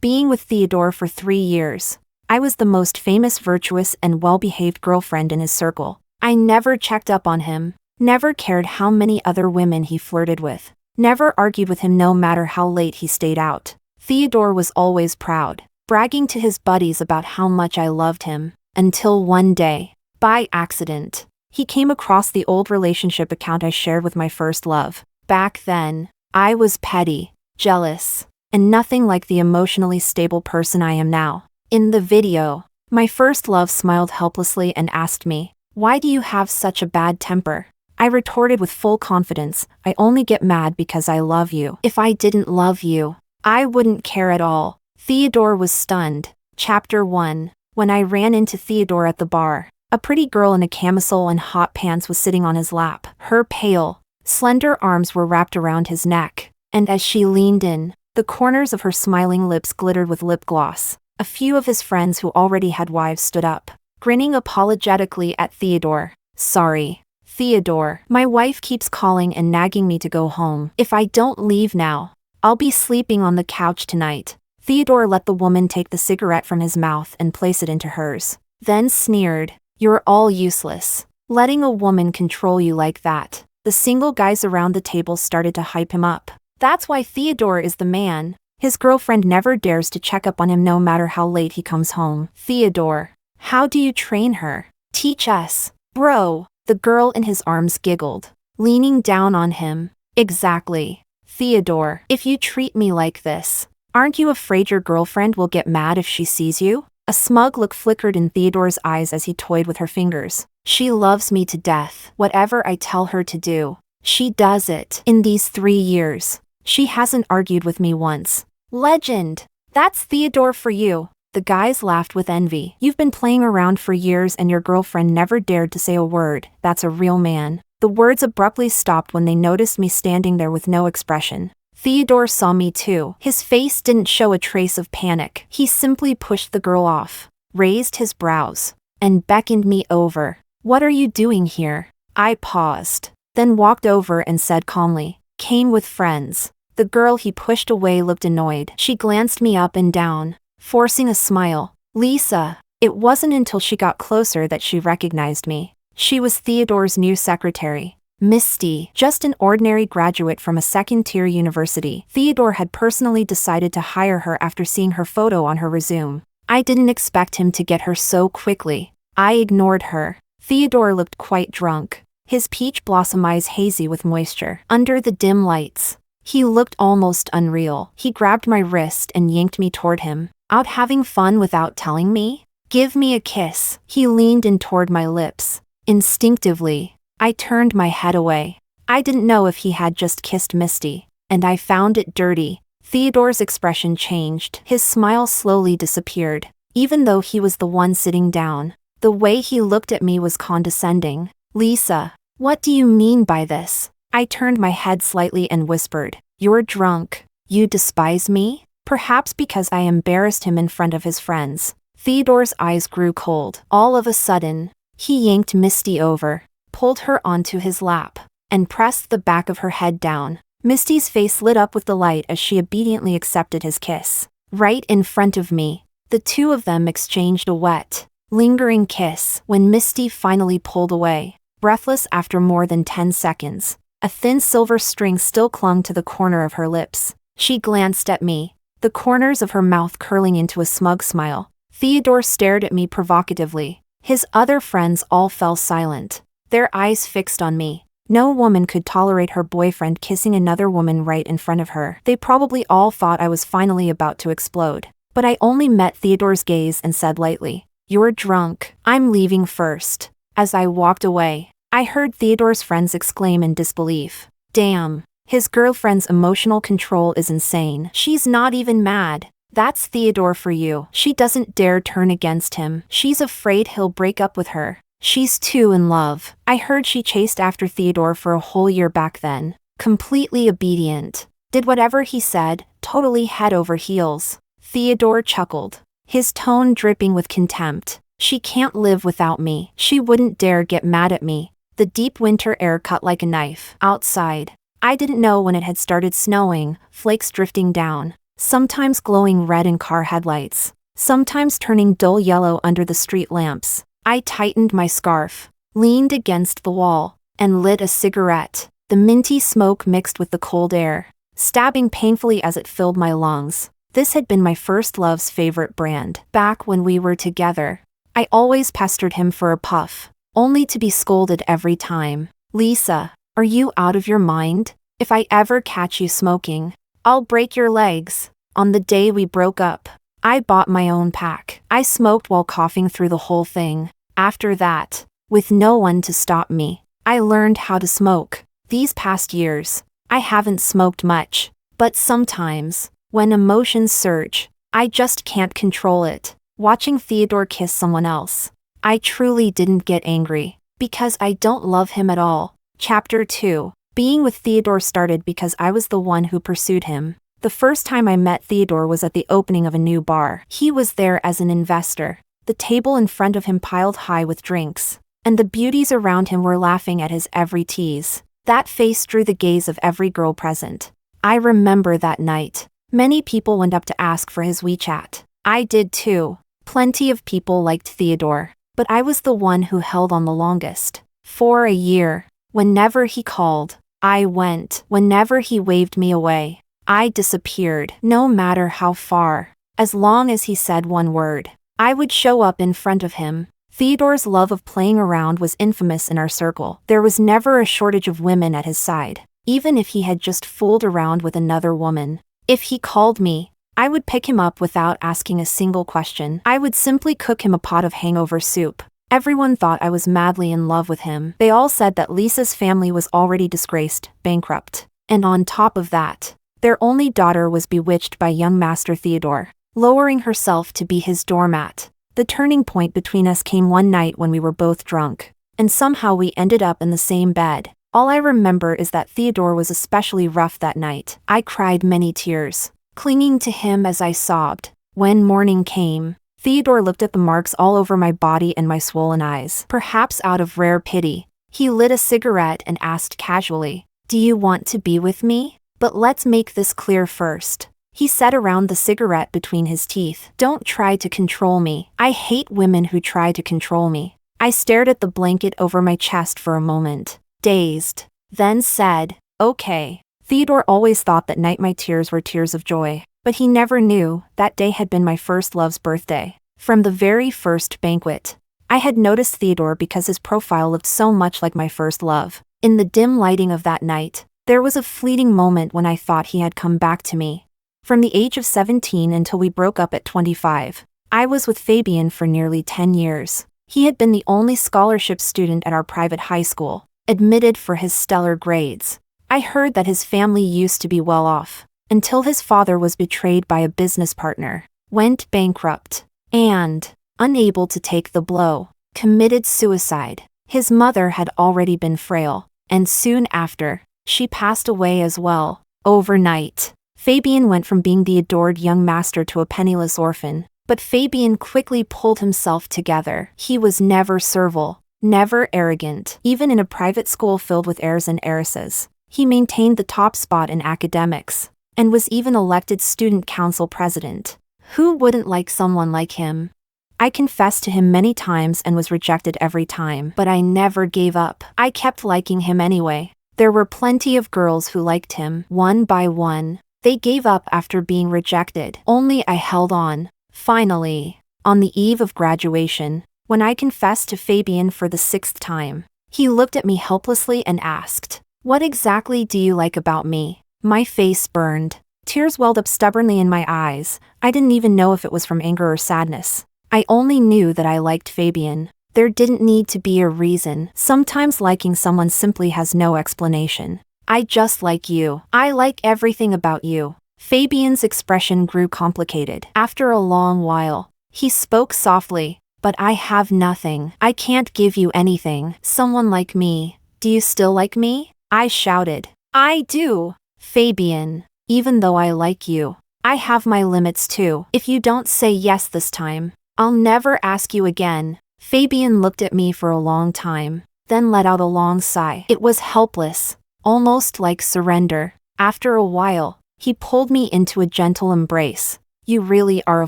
being with Theodore for 3 years. I was the most famous, virtuous, and well-behaved girlfriend in his circle. I never checked up on him, never cared how many other women he flirted with, never argued with him no matter how late he stayed out. Theodore was always proud, bragging to his buddies about how much I loved him, until one day, by accident, he came across the old relationship account I shared with my first love. Back then, I was petty, jealous, and nothing like the emotionally stable person I am now. In the video, my first love smiled helplessly and asked me, "Why do you have such a bad temper?" I retorted with full confidence, "I only get mad because I love you. If I didn't love you, I wouldn't care at all." Theodore was stunned. Chapter 1. When I ran into Theodore at the bar, a pretty girl in a camisole and hot pants was sitting on his lap. Her pale, slender arms were wrapped around his neck, and as she leaned in, the corners of her smiling lips glittered with lip gloss. A few of his friends who already had wives stood up, grinning apologetically at Theodore. "Sorry, Theodore, my wife keeps calling and nagging me to go home. If I don't leave now, I'll be sleeping on the couch tonight." Theodore let the woman take the cigarette from his mouth and place it into hers, then sneered, "You're all useless. Letting a woman control you like that." The single guys around the table started to hype him up. "That's why Theodore is the man. His girlfriend never dares to check up on him no matter how late he comes home." "Theodore, how do you train her? Teach us, bro." The girl in his arms giggled, leaning down on him. "Exactly. Theodore, if you treat me like this, aren't you afraid your girlfriend will get mad if she sees you?" A smug look flickered in Theodore's eyes as he toyed with her fingers. "She loves me to death. Whatever I tell her to do, she does it. In these 3 years, she hasn't argued with me once." Legend! That's Theodore for you. The guys laughed with envy. "You've been playing around for years and your girlfriend never dared to say a word. That's a real man." The words abruptly stopped when they noticed me standing there with no expression. Theodore saw me too. His face didn't show a trace of panic. He simply pushed the girl off, raised his brows, and beckoned me over. "What are you doing here?" I paused, then walked over and said calmly, "Came with friends." The girl he pushed away looked annoyed. She glanced me up and down, forcing a smile. "Lisa." It wasn't until she got closer that she recognized me. She was Theodore's new secretary, Misty, just an ordinary graduate from a second-tier university. Theodore had personally decided to hire her after seeing her photo on her resume. I didn't expect him to get her so quickly. I ignored her. Theodore looked quite drunk, his peach blossom eyes hazy with moisture. Under the dim lights, he looked almost unreal. He grabbed my wrist and yanked me toward him. "Out having fun without telling me? Give me a kiss." He leaned in toward my lips. Instinctively, I turned my head away. I didn't know if he had just kissed Misty, and I found it dirty. Theodore's expression changed. His smile slowly disappeared, even though he was the one sitting down. The way he looked at me was condescending. "Lisa, what do you mean by this?" I turned my head slightly and whispered, "You're drunk. You despise me?" Perhaps because I embarrassed him in front of his friends. Theodore's eyes grew cold. All of a sudden, he yanked Misty over, pulled her onto his lap, and pressed the back of her head down. Misty's face lit up with delight as she obediently accepted his kiss. Right in front of me, the two of them exchanged a wet, lingering kiss. When Misty finally pulled away, breathless after more than 10 seconds, a thin silver string still clung to the corner of her lips. She glanced at me, the corners of her mouth curling into a smug smile. Theodore stared at me provocatively. His other friends all fell silent, their eyes fixed on me. No woman could tolerate her boyfriend kissing another woman right in front of her. They probably all thought I was finally about to explode. But I only met Theodore's gaze and said lightly, "You're drunk. I'm leaving first." As I walked away, I heard Theodore's friends exclaim in disbelief. "Damn, his girlfriend's emotional control is insane. She's not even mad. That's Theodore for you. She doesn't dare turn against him. She's afraid he'll break up with her. She's too in love." I heard she chased after Theodore for a whole year back then. Completely obedient. Did whatever he said, totally head over heels. Theodore chuckled, his tone dripping with contempt. "She can't live without me. She wouldn't dare get mad at me." The deep winter air cut like a knife. Outside, I didn't know when it had started snowing, flakes drifting down, sometimes glowing red in car headlights, sometimes turning dull yellow under the street lamps. I tightened my scarf, leaned against the wall, and lit a cigarette. The minty smoke mixed with the cold air, stabbing painfully as it filled my lungs. This had been my first love's favorite brand. Back when we were together, I always pestered him for a puff, only to be scolded every time. Lisa, are you out of your mind? If I ever catch you smoking, I'll break your legs. On the day we broke up, I bought my own pack. I smoked while coughing through the whole thing. After that, with no one to stop me, I learned how to smoke. These past years, I haven't smoked much, but sometimes, when emotions surge, I just can't control it. Watching Theodore kiss someone else, I truly didn't get angry, because I don't love him at all. Chapter 2. Being with Theodore started because I was the one who pursued him. The first time I met Theodore was at the opening of a new bar. He was there as an investor, the table in front of him piled high with drinks, and the beauties around him were laughing at his every tease. That face drew the gaze of every girl present. I remember that night. Many people went up to ask for his WeChat. I did too. Plenty of people liked Theodore, but I was the one who held on the longest. For a year, whenever he called, I went. Whenever he waved me away, I disappeared. No matter how far, as long as he said one word, I would show up in front of him. Theodore's love of playing around was infamous in our circle. There was never a shortage of women at his side, even if he had just fooled around with another woman. If he called me, I would pick him up without asking a single question. I would simply cook him a pot of hangover soup. Everyone thought I was madly in love with him. They all said that Lisa's family was already disgraced, bankrupt, and on top of that, their only daughter was bewitched by young Master Theodore, lowering herself to be his doormat. The turning point between us came one night when we were both drunk, and somehow we ended up in the same bed. All I remember is that Theodore was especially rough that night. I cried many tears, clinging to him as I sobbed. When morning came, Theodore looked at the marks all over my body and my swollen eyes. Perhaps out of rare pity, he lit a cigarette and asked casually, "Do you want to be with me? But let's make this clear first." He said around the cigarette between his teeth, "Don't try to control me. I hate women who try to control me." I stared at the blanket over my chest for a moment, dazed, then said, "Okay." Theodore always thought that night my tears were tears of joy, but he never knew that day had been my first love's birthday. From the very first banquet, I had noticed Theodore because his profile looked so much like my first love. In the dim lighting of that night, there was a fleeting moment when I thought he had come back to me. From the age of 17 until we broke up at 25, I was with Fabian for nearly 10 years. He had been the only scholarship student at our private high school, admitted for his stellar grades. I heard that his family used to be well off, until his father was betrayed by a business partner, went bankrupt, and, unable to take the blow, committed suicide. His mother had already been frail, and soon after, she passed away as well. Overnight, Fabian went from being the adored young master to a penniless orphan, but Fabian quickly pulled himself together. He was never servile, never arrogant. Even in a private school filled with heirs and heiresses, he maintained the top spot in academics, and was even elected student council president. Who wouldn't like someone like him? I confessed to him many times and was rejected every time, but I never gave up. I kept liking him anyway. There were plenty of girls who liked him. One by one, they gave up after being rejected. Only I held on. Finally, on the eve of graduation, when I confessed to Fabian for the 6th time, he looked at me helplessly and asked, "What exactly do you like about me?" My face burned. Tears welled up stubbornly in my eyes. I didn't even know if it was from anger or sadness. I only knew that I liked Fabian. There didn't need to be a reason. Sometimes liking someone simply has no explanation. "I just like you. I like everything about you." Fabian's expression grew complicated. After a long while, he spoke softly, "But I have nothing. I can't give you anything." "Someone like me. Do you still like me?" I shouted. "I do." "Fabian, even though I like you, I have my limits too. If you don't say yes this time, I'll never ask you again." Fabian looked at me for a long time, then let out a long sigh. It was helpless, almost like surrender. After a while, He pulled me into a gentle embrace. You really are a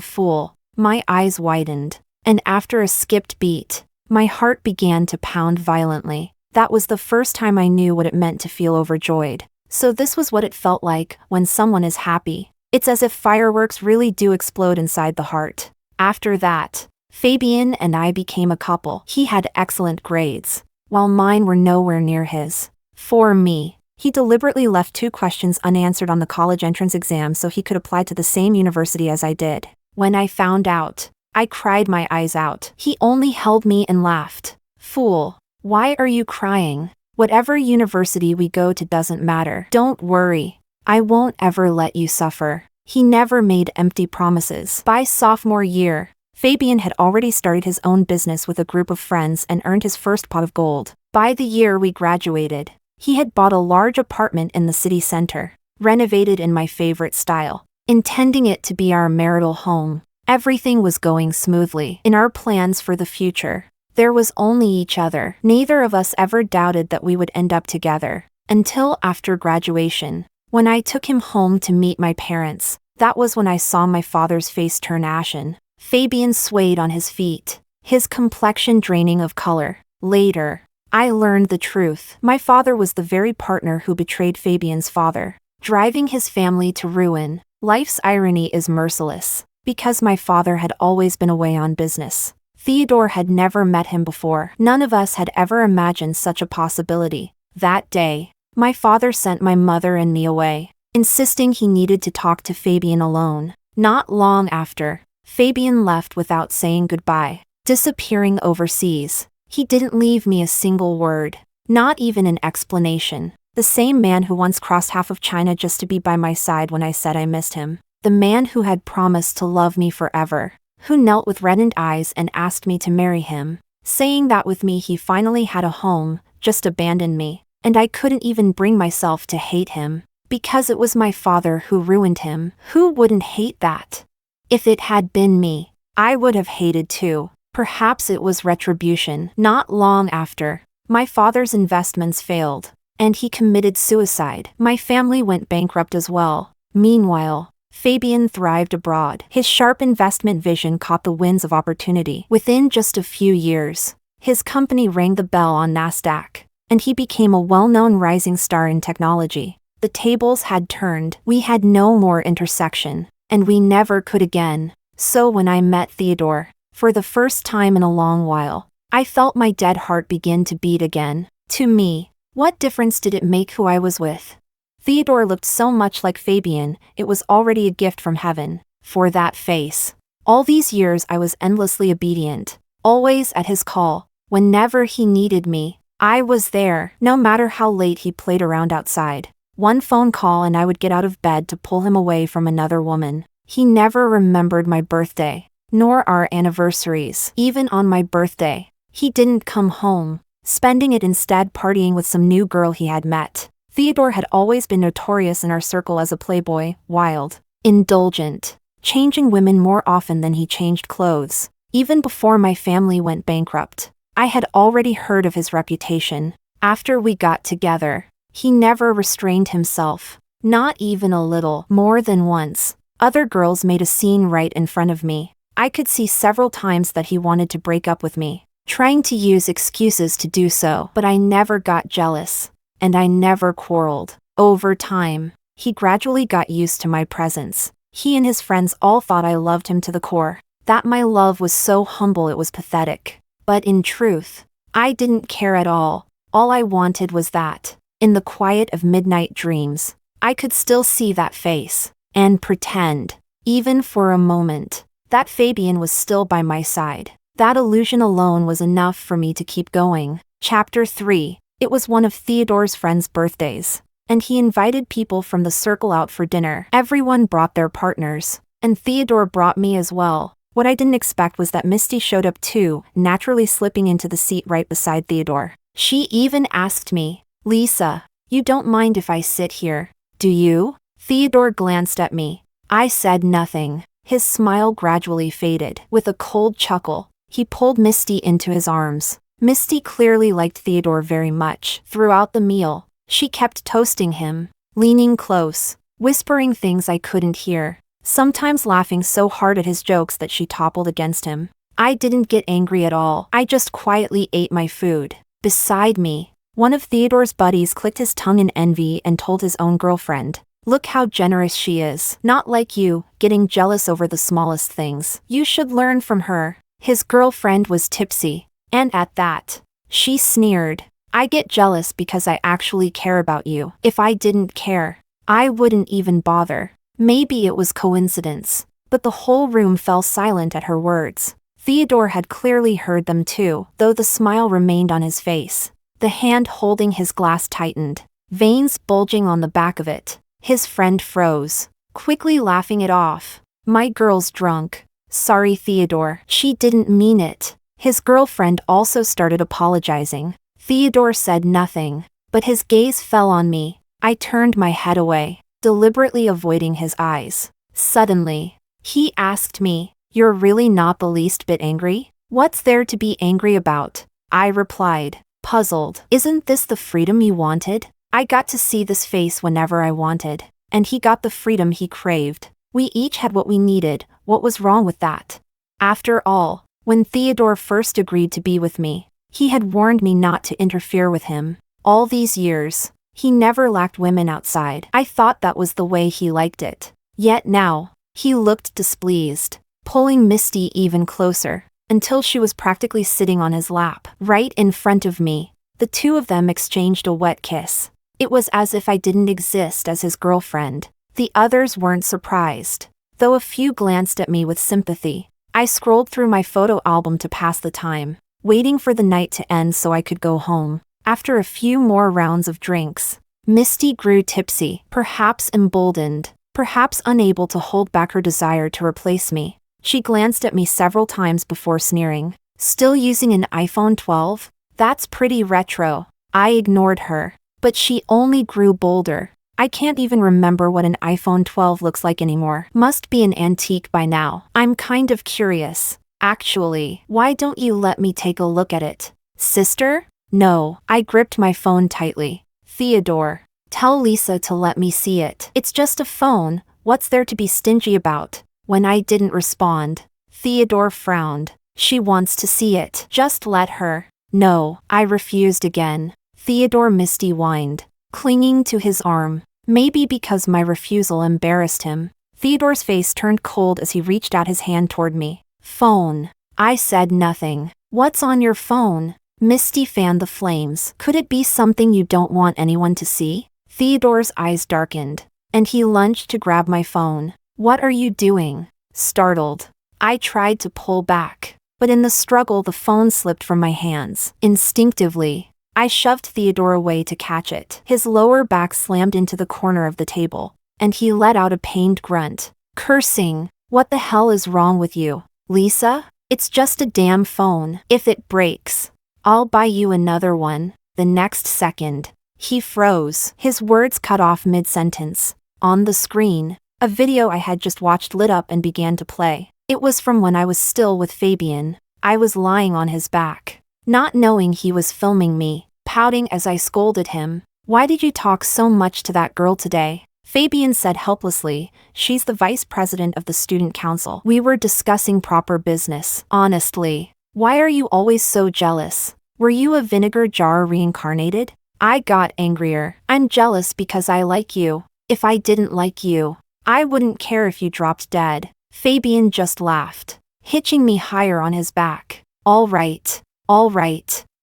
fool. My eyes widened, and after a skipped beat, my heart began to pound violently. That was the first time I knew what it meant to feel overjoyed. So this was what it felt like when someone is happy. It's as if fireworks really do explode inside the heart. After that, Fabian and I became a couple. He had excellent grades, while mine were nowhere near his. For me, he deliberately left 2 questions unanswered on the college entrance exam so he could apply to the same university as I did. When I found out, I cried my eyes out. He only held me and laughed. Fool, why are you crying? Whatever university we go to doesn't matter. Don't worry, I won't ever let you suffer. He never made empty promises. By sophomore year, Fabian had already started his own business with a group of friends and earned his first pot of gold. By the year we graduated, he had bought a large apartment in the city center, renovated in my favorite style, intending it to be our marital home. Everything was going smoothly. In our plans for the future, there was only each other. Neither of us ever doubted that we would end up together. Until after graduation, when I took him home to meet my parents, that was when I saw my father's face turn ashen. Fabian swayed on his feet, his complexion draining of color. Later, I learned the truth. My father was the very partner who betrayed Fabian's father, driving his family to ruin. Life's irony is merciless. Because my father had always been away on business, Theodore had never met him before. None of us had ever imagined such a possibility. That day, my father sent my mother and me away, insisting he needed to talk to Fabian alone. Not long after, Fabian left without saying goodbye, disappearing overseas. He didn't leave me a single word, not even an explanation. The same man who once crossed half of China just to be by my side when I said I missed him. The man who had promised to love me forever, who knelt with reddened eyes and asked me to marry him, saying that with me he finally had a home, just abandoned me, and I couldn't even bring myself to hate him, because it was my father who ruined him. Who wouldn't hate that? If it had been me, I would have hated too. Perhaps it was retribution. Not long after, my father's investments failed, and he committed suicide. My family went bankrupt as well. Meanwhile, Fabian thrived abroad. His sharp investment vision caught the winds of opportunity. Within just a few years, his company rang the bell on Nasdaq, and he became a well-known rising star in technology. The tables had turned. We had no more intersection, and we never could again. So when I met Theodore, for the first time in a long while, I felt my dead heart begin to beat again. To me, what difference did it make who I was with? Theodore looked so much like Fabian, it was already a gift from heaven. For that face. All these years I was endlessly obedient, always at his call. Whenever he needed me, I was there, no matter how late he played around outside. One phone call and I would get out of bed to pull him away from another woman. He never remembered my birthday, nor our anniversaries. Even on my birthday, he didn't come home, spending it instead partying with some new girl he had met. Theodore had always been notorious in our circle as a playboy, wild, indulgent, changing women more often than he changed clothes. Even before my family went bankrupt, I had already heard of his reputation. After we got together, he never restrained himself, not even a little. More than once, other girls made a scene right in front of me. I could see several times that he wanted to break up with me, trying to use excuses to do so, but I never got jealous. And I never quarreled. Over time, he gradually got used to my presence. He and his friends all thought I loved him to the core, that my love was so humble it was pathetic. But in truth, I didn't care at all. All I wanted was that, in the quiet of midnight dreams, I could still see that face, and pretend, even for a moment, that Fabian was still by my side. That illusion alone was enough for me to keep going. Chapter 3. It was one of Theodore's friends' birthdays, and he invited people from the circle out for dinner. Everyone brought their partners, and Theodore brought me as well. What I didn't expect was that Misty showed up too, naturally slipping into the seat right beside Theodore. She even asked me, "Lisa, you don't mind if I sit here, do you?" Theodore glanced at me. I said nothing. His smile gradually faded. With a cold chuckle, he pulled Misty into his arms. Misty clearly liked Theodore very much. Throughout the meal, she kept toasting him, leaning close, whispering things I couldn't hear, sometimes laughing so hard at his jokes that she toppled against him. I didn't get angry at all. I just quietly ate my food. Beside me, one of Theodore's buddies clicked his tongue in envy and told his own girlfriend, "Look how generous she is. Not like you, getting jealous over the smallest things. You should learn from her." His girlfriend was tipsy, and at that, she sneered, "I get jealous because I actually care about you. If I didn't care, I wouldn't even bother." Maybe it was coincidence, but the whole room fell silent at her words. Theodore had clearly heard them too, though the smile remained on his face. The hand holding his glass tightened, veins bulging on the back of it. His friend froze, quickly laughing it off. "My girl's drunk. Sorry, Theodore. She didn't mean it." His girlfriend also started apologizing. Theodore said nothing, but his gaze fell on me. I turned my head away, deliberately avoiding his eyes. Suddenly, he asked me, "You're really not the least bit angry? What's there to be angry about?" I replied, puzzled. "Isn't this the freedom you wanted?" I got to see this face whenever I wanted, and he got the freedom he craved. We each had what we needed. What was wrong with that? After all, when Theodore first agreed to be with me, he had warned me not to interfere with him. All these years, he never lacked women outside. I thought that was the way he liked it. Yet now, he looked displeased, pulling Misty even closer, until she was practically sitting on his lap, right in front of me. The two of them exchanged a wet kiss. It was as if I didn't exist as his girlfriend. The others weren't surprised, though a few glanced at me with sympathy. I scrolled through my photo album to pass the time, waiting for the night to end so I could go home. After a few more rounds of drinks, Misty grew tipsy, perhaps emboldened, perhaps unable to hold back her desire to replace me. She glanced at me several times before sneering. "Still using an iPhone 12? That's pretty retro." I ignored her, but she only grew bolder. "I can't even remember what an iPhone 12 looks like anymore. Must be an antique by now. I'm kind of curious. Actually, why don't you let me take a look at it?" "Sister?" "No." I gripped my phone tightly. "Theodore, tell Lisa to let me see it. It's just a phone. What's there to be stingy about?" When I didn't respond, Theodore frowned. "She wants to see it. Just let her." "No." I refused again. Theodore Misty whined, clinging to his arm. Maybe because my refusal embarrassed him, Theodore's face turned cold as he reached out his hand toward me. "Phone." I said nothing. "What's on your phone?" Misty fanned the flames. "Could it be something you don't want anyone to see?" Theodore's eyes darkened, and he lunged to grab my phone. "What are you doing?" Startled, I tried to pull back, but in the struggle the phone slipped from my hands. Instinctively, I shoved Theodore away to catch it. His lower back slammed into the corner of the table, and he let out a pained grunt, cursing. "What the hell is wrong with you, Lisa? It's just a damn phone. If it breaks, I'll buy you another one." The next second, he froze. His words cut off mid-sentence. On the screen, a video I had just watched lit up and began to play. It was from when I was still with Fabian. I was lying on his back, not knowing he was filming me, pouting as I scolded him. "Why did you talk so much to that girl today?" Fabian said helplessly. "She's the vice president of the student council. We were discussing proper business." "Honestly, why are you always so jealous? Were you a vinegar jar reincarnated?" I got angrier. "I'm jealous because I like you. If I didn't like you, I wouldn't care if you dropped dead." Fabian just laughed, hitching me higher on his back. All right.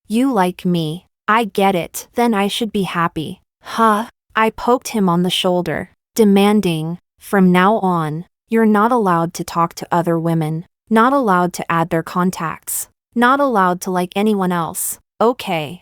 You like me. I get it. Then I should be happy." "Huh?" I poked him on the shoulder, demanding, "From now on, you're not allowed to talk to other women, not allowed to add their contacts, not allowed to like anyone else." Okay,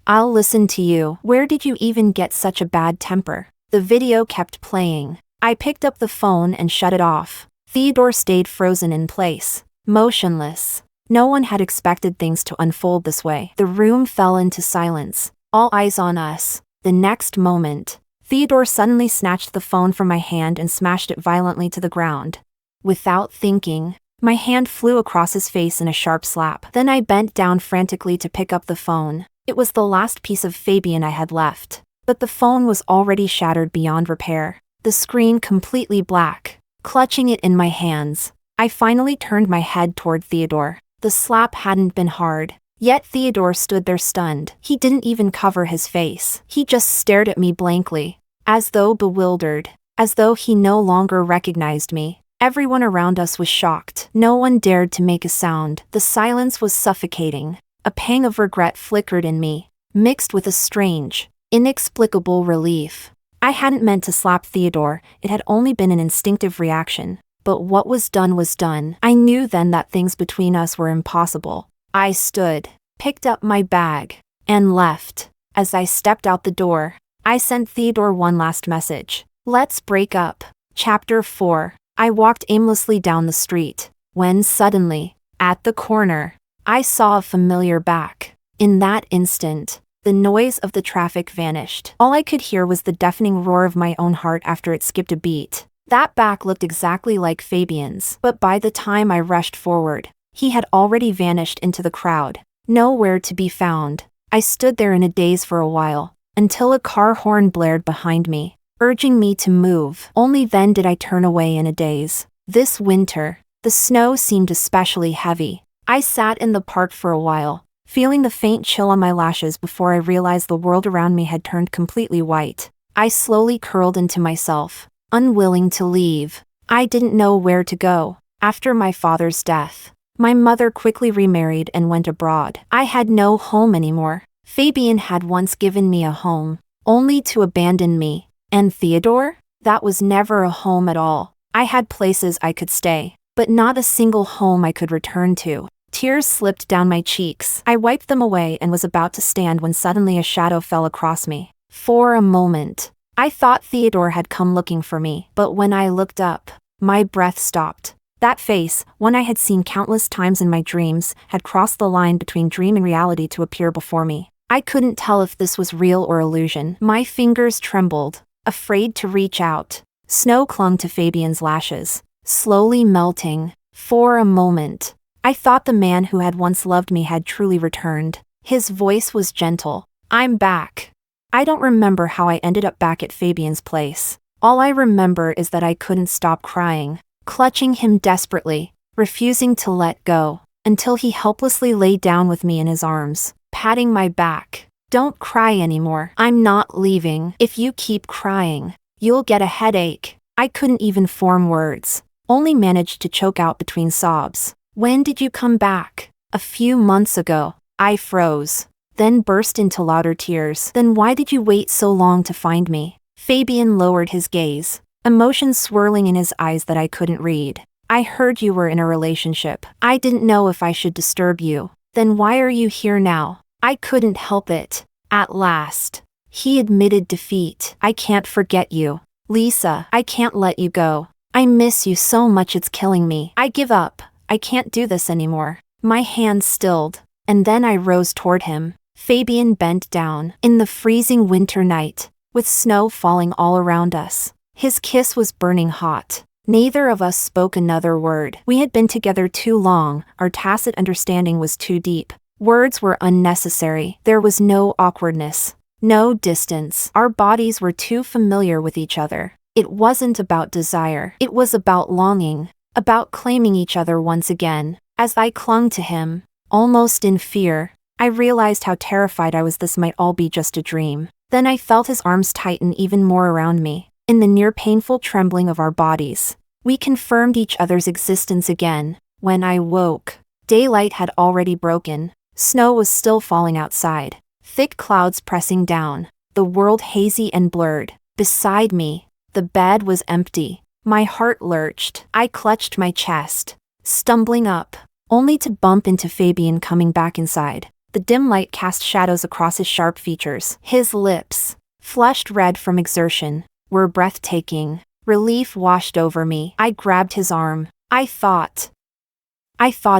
I'll listen to you." "Where did you even get such a bad temper?" The video kept playing. I picked up the phone and shut it off. Theodore stayed frozen in place, motionless. No one had expected things to unfold this way. The room fell into silence, all eyes on us. The next moment, Theodore suddenly snatched the phone from my hand and smashed it violently to the ground. Without thinking, my hand flew across his face in a sharp slap. Then I bent down frantically to pick up the phone. It was the last piece of Fabian I had left. But the phone was already shattered beyond repair, the screen completely black. Clutching it in my hands, I finally turned my head toward Theodore. The slap hadn't been hard, yet Theodore stood there stunned. He didn't even cover his face. He just stared at me blankly, as though bewildered, as though he no longer recognized me. Everyone around us was shocked. No one dared to make a sound. The silence was suffocating. A pang of regret flickered in me, mixed with a strange, inexplicable relief. I hadn't meant to slap Theodore, it had only been an instinctive reaction. But what was done was done. I knew then that things between us were impossible. I stood, picked up my bag, and left. As I stepped out the door, I sent Theodore one last message. Let's break up. Chapter 4. I walked aimlessly down the street, when suddenly, at the corner, I saw a familiar back. In that instant, the noise of the traffic vanished. All I could hear was the deafening roar of my own heart after it skipped a beat. That back looked exactly like Fabian's, but by the time I rushed forward, he had already vanished into the crowd, nowhere to be found. I stood there in a daze for a while, until a car horn blared behind me, urging me to move. Only then did I turn away in a daze. This winter, the snow seemed especially heavy. I sat in the park for a while, feeling the faint chill on my lashes before I realized the world around me had turned completely white. I slowly curled into myself, unwilling to leave. I didn't know where to go. After my father's death, my mother quickly remarried and went abroad. I had no home anymore. Fabian had once given me a home, only to abandon me. And Theodore? That was never a home at all. I had places I could stay, but not a single home I could return to. Tears slipped down my cheeks. I wiped them away and was about to stand when suddenly a shadow fell across me. For a moment, I thought Theodore had come looking for me, but when I looked up, my breath stopped. That face, one I had seen countless times in my dreams, had crossed the line between dream and reality to appear before me. I couldn't tell if this was real or illusion. My fingers trembled, afraid to reach out. Snow clung to Fabian's lashes, slowly melting. For a moment, I thought the man who had once loved me had truly returned. His voice was gentle. I'm back. I don't remember how I ended up back at Fabian's place. All I remember is that I couldn't stop crying, clutching him desperately, refusing to let go, until he helplessly lay down with me in his arms, patting my back. Don't cry anymore. I'm not leaving. If you keep crying, you'll get a headache. I couldn't even form words, only managed to choke out between sobs. When did you come back? A few months ago. I froze, then burst into louder tears. Then why did you wait so long to find me? Fabian lowered his gaze, emotions swirling in his eyes that I couldn't read. I heard you were in a relationship. I didn't know if I should disturb you. Then why are you here now? I couldn't help it. At last, he admitted defeat. I can't forget you. Lisa, I can't let you go. I miss you so much it's killing me. I give up. I can't do this anymore. My hands stilled, and then I rose toward him. Fabian bent down. In the freezing winter night, with snow falling all around us, his kiss was burning hot. Neither of us spoke another word. We had been together too long, our tacit understanding was too deep. Words were unnecessary. There was no awkwardness, no distance. Our bodies were too familiar with each other. It wasn't about desire. It was about longing, about claiming each other once again. As I clung to him, almost in fear, I realized how terrified I was this might all be just a dream. Then I felt his arms tighten even more around me. In the near painful trembling of our bodies, we confirmed each other's existence again. When I woke, daylight had already broken. Snow was still falling outside, thick clouds pressing down, the world hazy and blurred. Beside me, the bed was empty. My heart lurched. I clutched my chest, stumbling up, only to bump into Fabian coming back inside. The dim light cast shadows across his sharp features. His lips, flushed red from exertion, were breathtaking. Relief washed over me. I grabbed his arm. I thought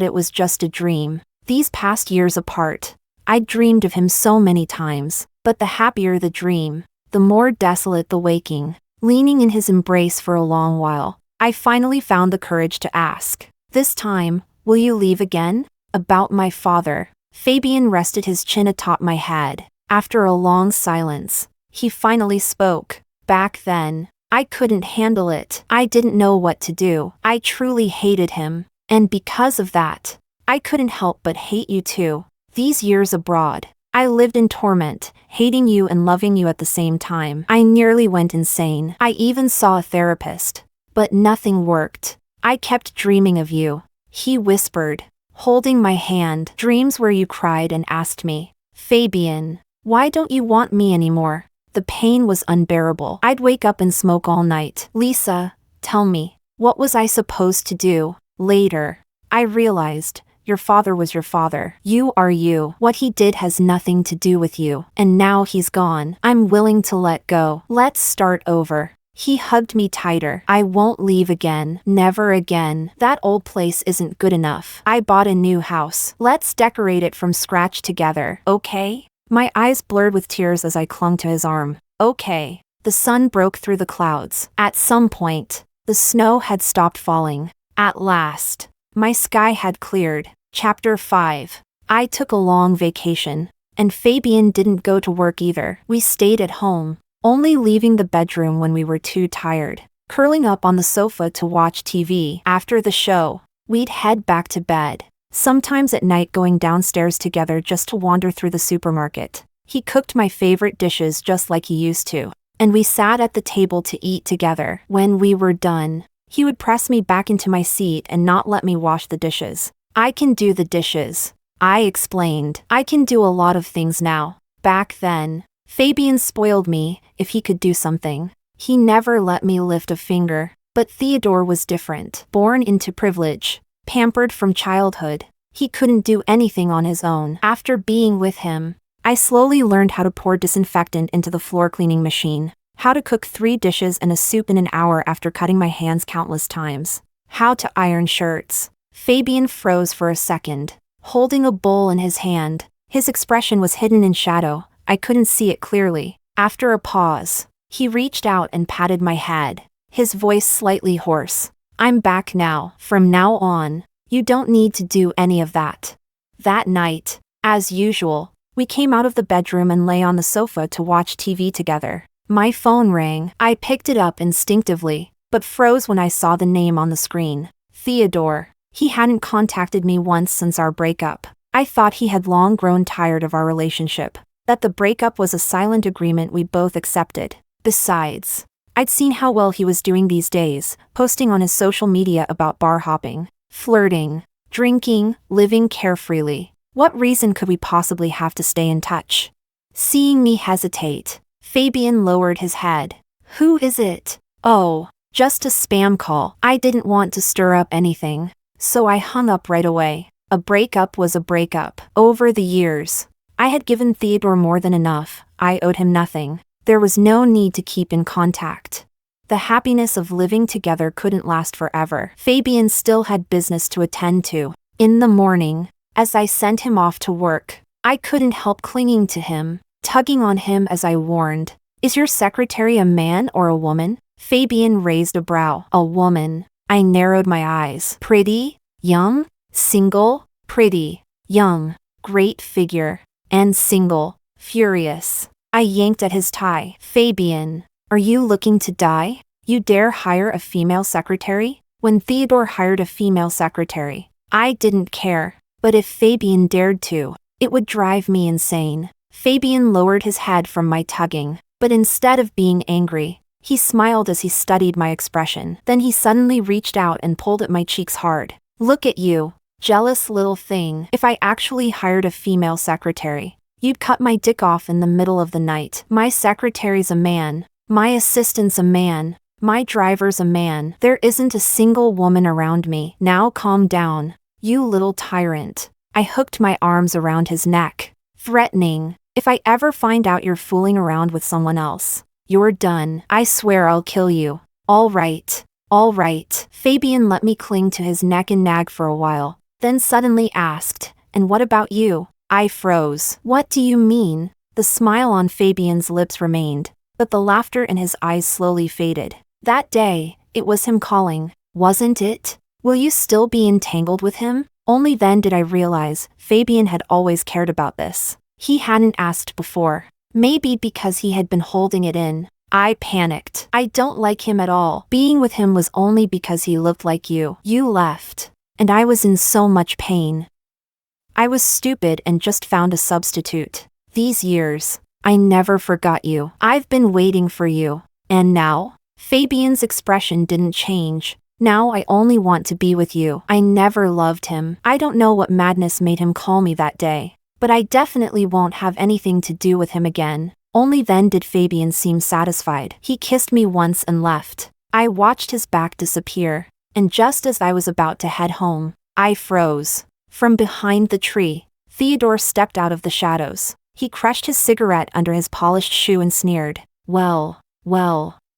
it was just a dream. These past years apart, I'd dreamed of him so many times, but the happier the dream, the more desolate the waking. Leaning in his embrace for a long while, I finally found the courage to ask. This time, will you leave again? About my father. Fabian rested his chin atop my head. After a long silence, He finally spoke. Back then, I couldn't handle it. I didn't know what to do. I truly hated him. And because of that, I couldn't help but hate you too. These years abroad, I lived in torment, hating you and loving you at the same time. I nearly went insane. I even saw a therapist. But nothing worked. I kept dreaming of you. He whispered, holding my hand. Dreams where you cried and asked me, Fabian, why don't you want me anymore? The pain was unbearable. I'd wake up and smoke all night. Lisa, tell me, what was I supposed to do? Later, I realized, your father was your father. You are you. What he did has nothing to do with you. And now he's gone. I'm willing to let go. Let's start over. He hugged me tighter. I won't leave again. Never again. That old place isn't good enough. I bought a new house. Let's decorate it from scratch together, okay? My eyes blurred with tears as I clung to his arm. Okay. The sun broke through the clouds. At some point, the snow had stopped falling. At last, my sky had cleared. Chapter 5. I took a long vacation, and Fabian didn't go to work either. We stayed at home, only leaving the bedroom when we were too tired. Curling up on the sofa to watch TV. After the show, we'd head back to bed. Sometimes at night going downstairs together just to wander through the supermarket. He cooked my favorite dishes just like he used to, and we sat at the table to eat together. When we were done, he would press me back into my seat and not let me wash the dishes. I can do the dishes, I explained. I can do a lot of things now. Back then, Fabian spoiled me if he could do something. He never let me lift a finger. But Theodore was different. Born into privilege, pampered from childhood, he couldn't do anything on his own. After being with him, I slowly learned how to pour disinfectant into the floor cleaning machine, how to cook 3 dishes and a soup in an hour after cutting my hands countless times, how to iron shirts. Fabian froze for a second, holding a bowl in his hand. His expression was hidden in shadow. I couldn't see it clearly. After a pause, he reached out and patted my head, his voice slightly hoarse. I'm back now. From now on, you don't need to do any of that. That night, as usual, we came out of the bedroom and lay on the sofa to watch TV together. My phone rang. I picked it up instinctively, but froze when I saw the name on the screen. Theodore. He hadn't contacted me once since our breakup. I thought he had long grown tired of our relationship, that the breakup was a silent agreement we both accepted. Besides, I'd seen how well he was doing these days, posting on his social media about bar hopping, flirting, drinking, living carefreely. What reason could we possibly have to stay in touch? Seeing me hesitate, Fabian lowered his head. Who is it? Oh, just a spam call. I didn't want to stir up anything, so I hung up right away. A breakup was a breakup. Over the years, I had given Theodore more than enough. I owed him nothing. There was no need to keep in contact. The happiness of living together couldn't last forever. Fabian still had business to attend to. In the morning, as I sent him off to work, I couldn't help clinging to him, tugging on him as I warned. Is your secretary a man or a woman? Fabian raised a brow. A woman. I narrowed my eyes. Pretty? Young? Single? Pretty. Young. Great figure. And single. Furious. I yanked at his tie. Fabian, are you looking to die? You dare hire a female secretary? When Theodore hired a female secretary, I didn't care. But if Fabian dared to, it would drive me insane. Fabian lowered his head from my tugging, but instead of being angry, he smiled as he studied my expression. Then he suddenly reached out and pulled at my cheeks hard. Look at you, jealous little thing. If I actually hired a female secretary, you'd cut my dick off in the middle of the night. My secretary's a man. My assistant's a man. My driver's a man. There isn't a single woman around me. Now calm down, you little tyrant. I hooked my arms around his neck, threatening, if I ever find out you're fooling around with someone else, you're done. I swear I'll kill you. All right. All right. Fabian let me cling to his neck and nag for a while, then suddenly asked, and what about you? I froze. What do you mean? The smile on Fabian's lips remained, but the laughter in his eyes slowly faded. That day, it was him calling, wasn't it? Will you still be entangled with him? Only then did I realize Fabian had always cared about this. He hadn't asked before, Maybe because he had been holding it in. I panicked. I don't like him at all. Being with him was only because he looked like you. You left. And I was in so much pain. I was stupid and just found a substitute. These years, I never forgot you. I've been waiting for you. And now? Fabian's expression didn't change. Now I only want to be with you. I never loved him. I don't know what madness made him call me that day. But I definitely won't have anything to do with him again. Only then did Fabian seem satisfied. He kissed me once and left. I watched his back disappear. And just as I was about to head home, I froze. From behind the tree, Theodore stepped out of the shadows. He crushed his cigarette under his polished shoe and sneered. Well,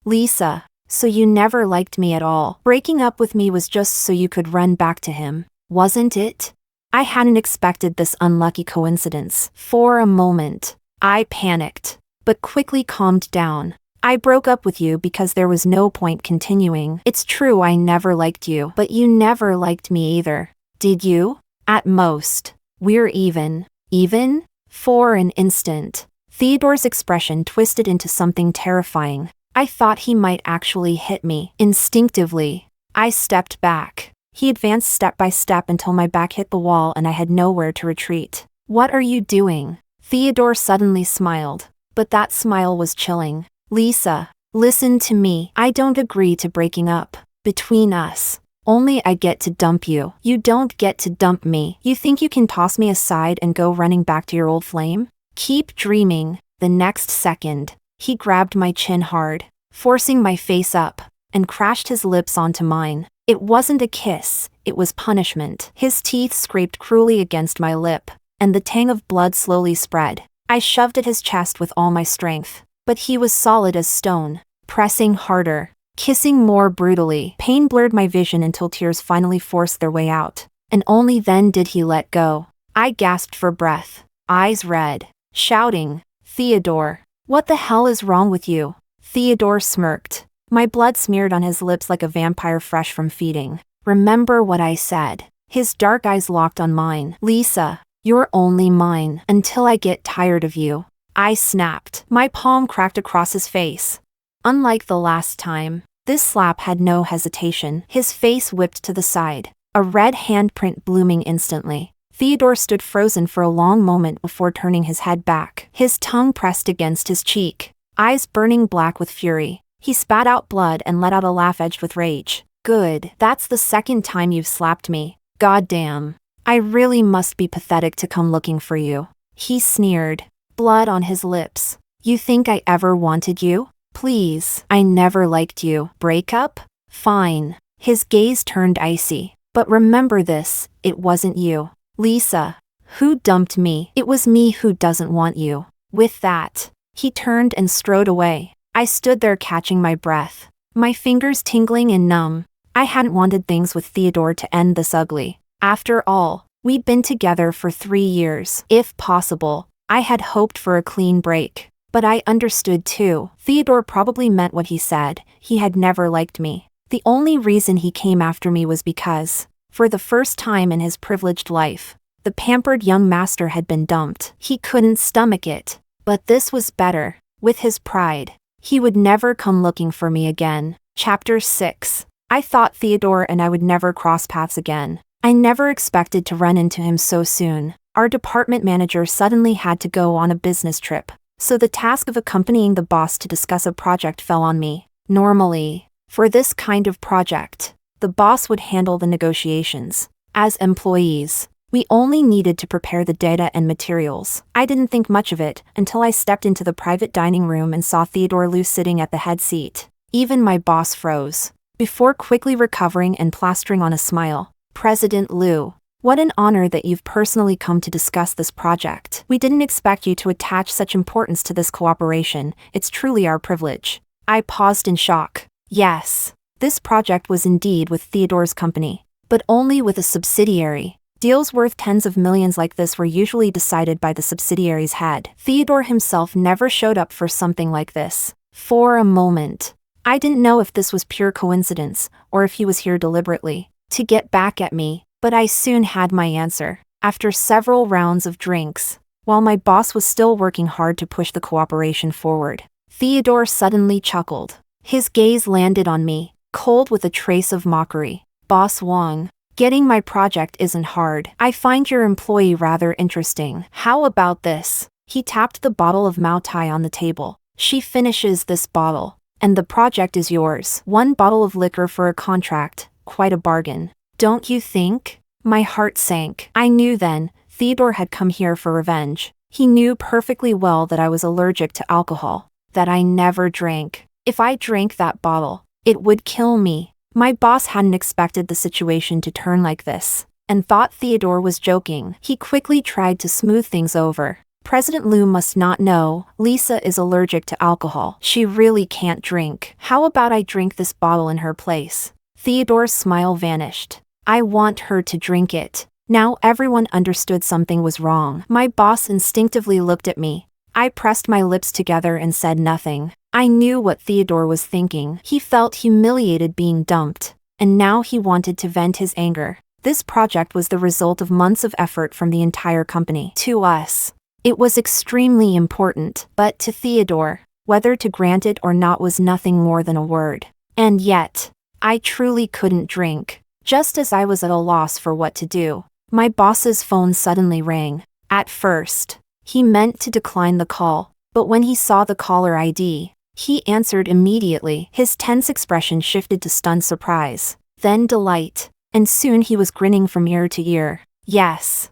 Lisa, so you never liked me at all. Breaking up with me was just so you could run back to him, wasn't it? I hadn't expected this unlucky coincidence. For a moment, I panicked, but quickly calmed down. I broke up with you because there was no point continuing. It's true I never liked you, but you never liked me either. Did you? At most, we're even. Even? For an instant, Theodore's expression twisted into something terrifying. I thought he might actually hit me. Instinctively, I stepped back. He advanced step by step until my back hit the wall and I had nowhere to retreat. What are you doing? Theodore suddenly smiled, but that smile was chilling. Lisa, listen to me. I don't agree to breaking up between us. Only I get to dump you. You don't get to dump me. You think you can toss me aside and go running back to your old flame? Keep dreaming. The next second, he grabbed my chin hard, forcing my face up, and crashed his lips onto mine. It wasn't a kiss, it was punishment. His teeth scraped cruelly against my lip, and the tang of blood slowly spread. I shoved at his chest with all my strength, but he was solid as stone, pressing harder. Kissing more brutally. Pain blurred my vision until tears finally forced their way out, and only then did he let go. I gasped for breath, eyes red, shouting, Theodore, what the hell is wrong with you? Theodore smirked. My blood smeared on his lips like a vampire fresh from feeding. Remember what I said. His dark eyes locked on mine. Lisa, you're only mine until I get tired of you. I snapped. My palm cracked across his face. Unlike the last time, this slap had no hesitation. His face whipped to the side, a red handprint blooming instantly. Theodore stood frozen for a long moment before turning his head back. His tongue pressed against his cheek, eyes burning black with fury. He spat out blood and let out a laugh edged with rage. Good, that's the second time you've slapped me. Goddamn. I really must be pathetic to come looking for you. He sneered, blood on his lips. You think I ever wanted you? Please, I never liked you. Break up? Fine. His gaze turned icy. But remember this, it wasn't you. Lisa, who dumped me? It was me who doesn't want you. With that, he turned and strode away. I stood there catching my breath, my fingers tingling and numb. I hadn't wanted things with Theodore to end this ugly. After all, we'd been together for 3 years. If possible, I had hoped for a clean break. But I understood too. Theodore probably meant what he said. He had never liked me. The only reason he came after me was because, for the first time in his privileged life, the pampered young master had been dumped. He couldn't stomach it. But this was better. With his pride, he would never come looking for me again. Chapter 6. I thought Theodore and I would never cross paths again. I never expected to run into him so soon. Our department manager suddenly had to go on a business trip, so the task of accompanying the boss to discuss a project fell on me. Normally, for this kind of project, the boss would handle the negotiations. As employees, we only needed to prepare the data and materials. I didn't think much of it until I stepped into the private dining room and saw Theodore Liu sitting at the head seat. Even my boss froze, before quickly recovering and plastering on a smile. President Liu, what an honor that you've personally come to discuss this project. We didn't expect you to attach such importance to this cooperation. It's truly our privilege. I paused in shock. Yes, this project was indeed with Theodore's company, but only with a subsidiary. Deals worth tens of millions like this were usually decided by the subsidiary's head. Theodore himself never showed up for something like this. For a moment, I didn't know if this was pure coincidence, or if he was here deliberately to get back at me. But I soon had my answer. After several rounds of drinks, while my boss was still working hard to push the cooperation forward. Theodore suddenly chuckled. His gaze landed on me, cold with a trace of mockery. Boss Wang, getting my project isn't hard. I find your employee rather interesting. How about this? He tapped the bottle of Mao Tai on the table. She finishes this bottle, and the project is yours. 1 bottle of liquor for a contract. Quite a bargain. Don't you think? My heart sank. I knew then, Theodore had come here for revenge. He knew perfectly well that I was allergic to alcohol, that I never drank. If I drank that bottle, it would kill me. My boss hadn't expected the situation to turn like this, and thought Theodore was joking. He quickly tried to smooth things over. President Liu must not know, Lisa is allergic to alcohol. She really can't drink. How about I drink this bottle in her place? Theodore's smile vanished. I want her to drink it. Now everyone understood something was wrong. My boss instinctively looked at me. I pressed my lips together and said nothing. I knew what Theodore was thinking. He felt humiliated being dumped, and now he wanted to vent his anger. This project was the result of months of effort from the entire company. To us, it was extremely important, but to Theodore, whether to grant it or not was nothing more than a word. And yet, I truly couldn't drink. Just as I was at a loss for what to do, my boss's phone suddenly rang. At first, he meant to decline the call, but when he saw the caller ID, he answered immediately. His tense expression shifted to stunned surprise, then delight, and soon he was grinning from ear to ear. Yes,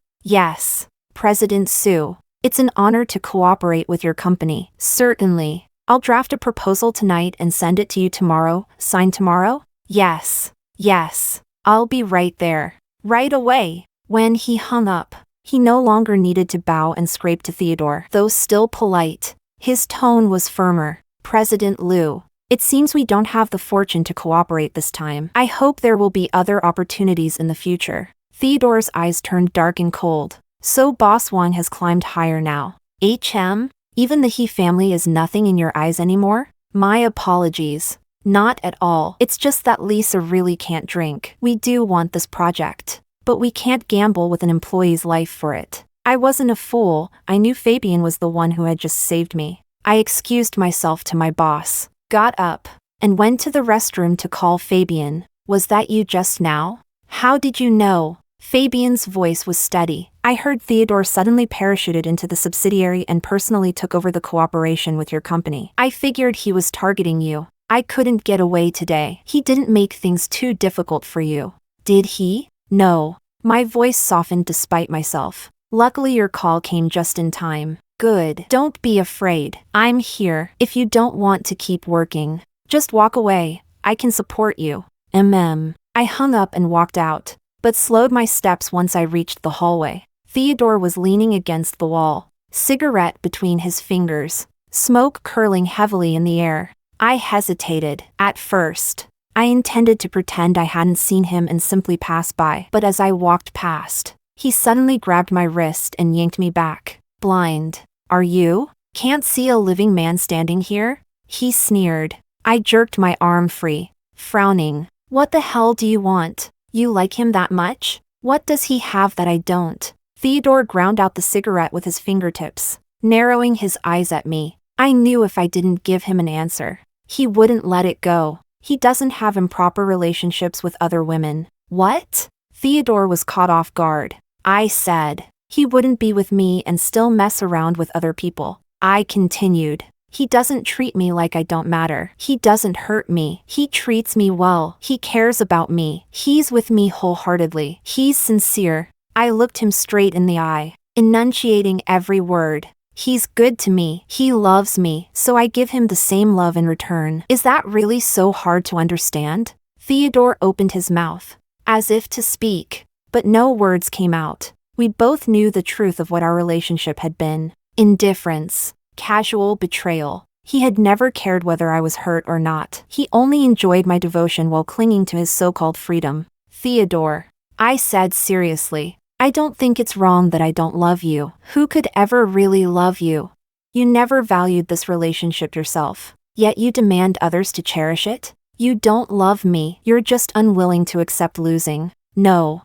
President Su. It's an honor to cooperate with your company. Certainly. I'll draft a proposal tonight and send it to you tomorrow. Sign tomorrow? Yes. I'll be right there. Right away. When he hung up, he no longer needed to bow and scrape to Theodore. Though still polite, his tone was firmer. President Liu, it seems we don't have the fortune to cooperate this time. I hope there will be other opportunities in the future. Theodore's eyes turned dark and cold. So Boss Wang has climbed higher now. Even the He family is nothing in your eyes anymore? My apologies. Not at all. It's just that Lisa really can't drink. We do want this project, but we can't gamble with an employee's life for it. I wasn't a fool. I knew Fabian was the one who had just saved me. I excused myself to my boss, got up, and went to the restroom to call Fabian. Was that you just now? How did you know? Fabian's voice was steady. I heard Theodore suddenly parachuted into the subsidiary and personally took over the cooperation with your company. I figured he was targeting you. I couldn't get away today. He didn't make things too difficult for you, did he? No. My voice softened despite myself. Luckily your call came just in time. Good. Don't be afraid. I'm here. If you don't want to keep working, just walk away. I can support you. I hung up and walked out, but slowed my steps once I reached the hallway. Theodore was leaning against the wall, cigarette between his fingers, smoke curling heavily in the air. I hesitated. At first, I intended to pretend I hadn't seen him and simply pass by, but as I walked past, he suddenly grabbed my wrist and yanked me back. Blind. Are you? Can't see a living man standing here? He sneered. I jerked my arm free, frowning. What the hell do you want? You like him that much? What does he have that I don't? Theodore ground out the cigarette with his fingertips, narrowing his eyes at me. I knew if I didn't give him an answer, he wouldn't let it go. He doesn't have improper relationships with other women. What? Theodore was caught off guard. I said, he wouldn't be with me and still mess around with other people. I continued. He doesn't treat me like I don't matter. He doesn't hurt me. He treats me well. He cares about me. He's with me wholeheartedly. He's sincere. I looked him straight in the eye, enunciating every word. He's good to me. He loves me, so I give him the same love in return. Is that really so hard to understand? Theodore opened his mouth, as if to speak, but no words came out. We both knew the truth of what our relationship had been. Indifference. Casual betrayal. He had never cared whether I was hurt or not. He only enjoyed my devotion while clinging to his so-called freedom. Theodore, I said seriously, I don't think it's wrong that I don't love you. Who could ever really love you? You never valued this relationship yourself, yet you demand others to cherish it? You don't love me. You're just unwilling to accept losing. No.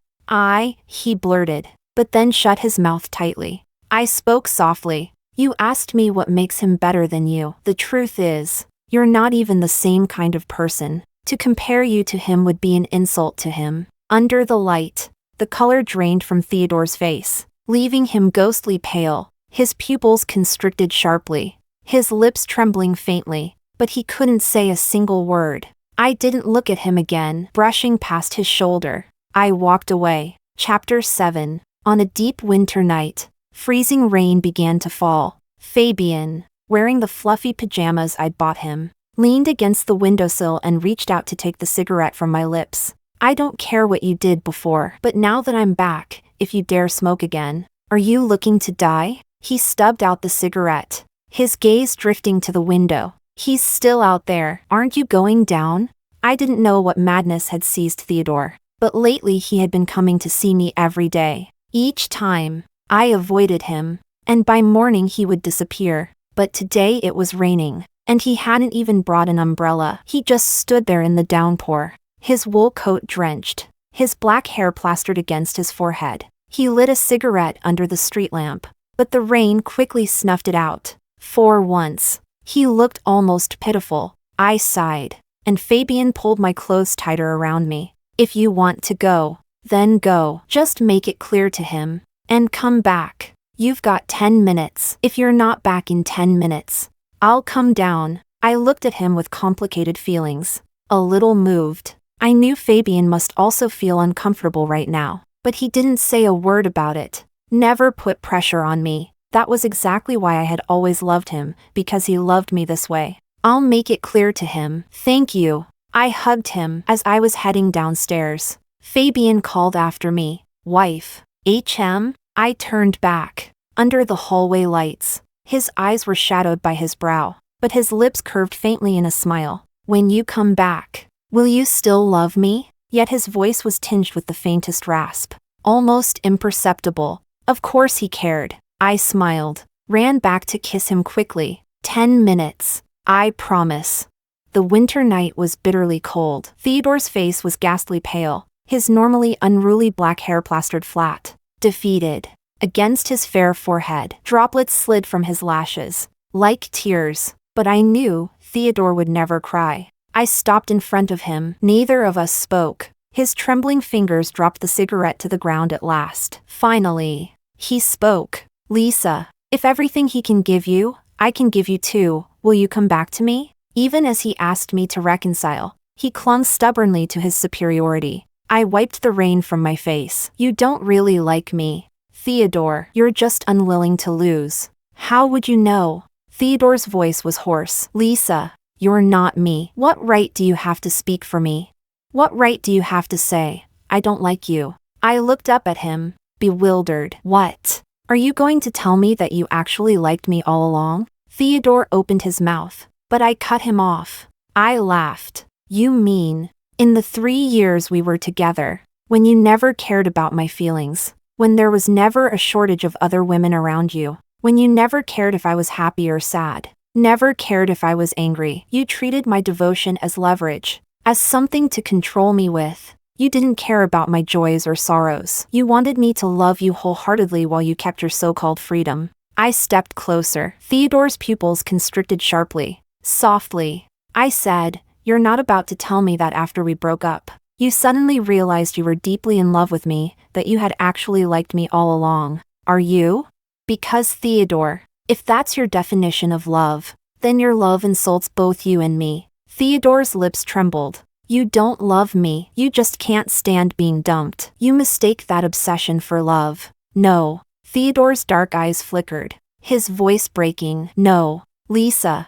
He blurted, but then shut his mouth tightly. I spoke softly. You asked me what makes him better than you. The truth is, you're not even the same kind of person. To compare you to him would be an insult to him. Under the light, the color drained from Theodore's face, leaving him ghostly pale, his pupils constricted sharply, his lips trembling faintly, but he couldn't say a single word. I didn't look at him again, brushing past his shoulder. I walked away. Chapter 7. On a deep winter night, freezing rain began to fall. Fabian, wearing the fluffy pajamas I'd bought him, leaned against the windowsill and reached out to take the cigarette from my lips. I don't care what you did before, but now that I'm back, if you dare smoke again. Are you looking to die? He stubbed out the cigarette, his gaze drifting to the window. He's still out there. Aren't you going down? I didn't know what madness had seized Theodore, but lately he had been coming to see me every day. Each time, I avoided him, and by morning he would disappear. But today it was raining, and he hadn't even brought an umbrella. He just stood there in the downpour, his wool coat drenched, his black hair plastered against his forehead. He lit a cigarette under the street lamp, but the rain quickly snuffed it out. For once, he looked almost pitiful. I sighed, and Fabian pulled my clothes tighter around me. If you want to go, then go. Just make it clear to him, and come back. You've got 10 minutes. If you're not back in 10 minutes, I'll come down. I looked at him with complicated feelings, a little moved. I knew Fabian must also feel uncomfortable right now, but he didn't say a word about it. Never put pressure on me. That was exactly why I had always loved him, because he loved me this way. I'll make it clear to him. Thank you. I hugged him as I was heading downstairs. Fabian called after me. Wife. HM? I turned back. Under the hallway lights, his eyes were shadowed by his brow, but his lips curved faintly in a smile. When you come back, will you still love me? Yet his voice was tinged with the faintest rasp, almost imperceptible. Of course he cared. I smiled, ran back to kiss him quickly. 10 minutes. I promise. The winter night was bitterly cold. Theodore's face was ghastly pale, his normally unruly black hair plastered flat. Defeated. Against his fair forehead, droplets slid from his lashes, like tears. But I knew Theodore would never cry. I stopped in front of him. Neither of us spoke. His trembling fingers dropped the cigarette to the ground at last. Finally, he spoke. Lisa, if everything he can give you, I can give you too, will you come back to me? Even as he asked me to reconcile, he clung stubbornly to his superiority. I wiped the rain from my face. You don't really like me, Theodore. You're just unwilling to lose. How would you know? Theodore's voice was hoarse. Lisa, you're not me. What right do you have to speak for me? What right do you have to say, I don't like you? I looked up at him, bewildered. What? Are you going to tell me that you actually liked me all along? Theodore opened his mouth, but I cut him off. I laughed. You mean, in the 3 years we were together, when you never cared about my feelings, when there was never a shortage of other women around you, when you never cared if I was happy or sad, never cared if I was angry, you treated my devotion as leverage, as something to control me with. You didn't care about my joys or sorrows. You wanted me to love you wholeheartedly while you kept your so-called freedom. I stepped closer. Theodore's pupils constricted sharply. Softly, I said, you're not about to tell me that after we broke up, you suddenly realized you were deeply in love with me, that you had actually liked me all along. Are you? Because Theodore, if that's your definition of love, then your love insults both you and me. Theodore's lips trembled. You don't love me. You just can't stand being dumped. You mistake that obsession for love. No. Theodore's dark eyes flickered, his voice breaking. No, Lisa.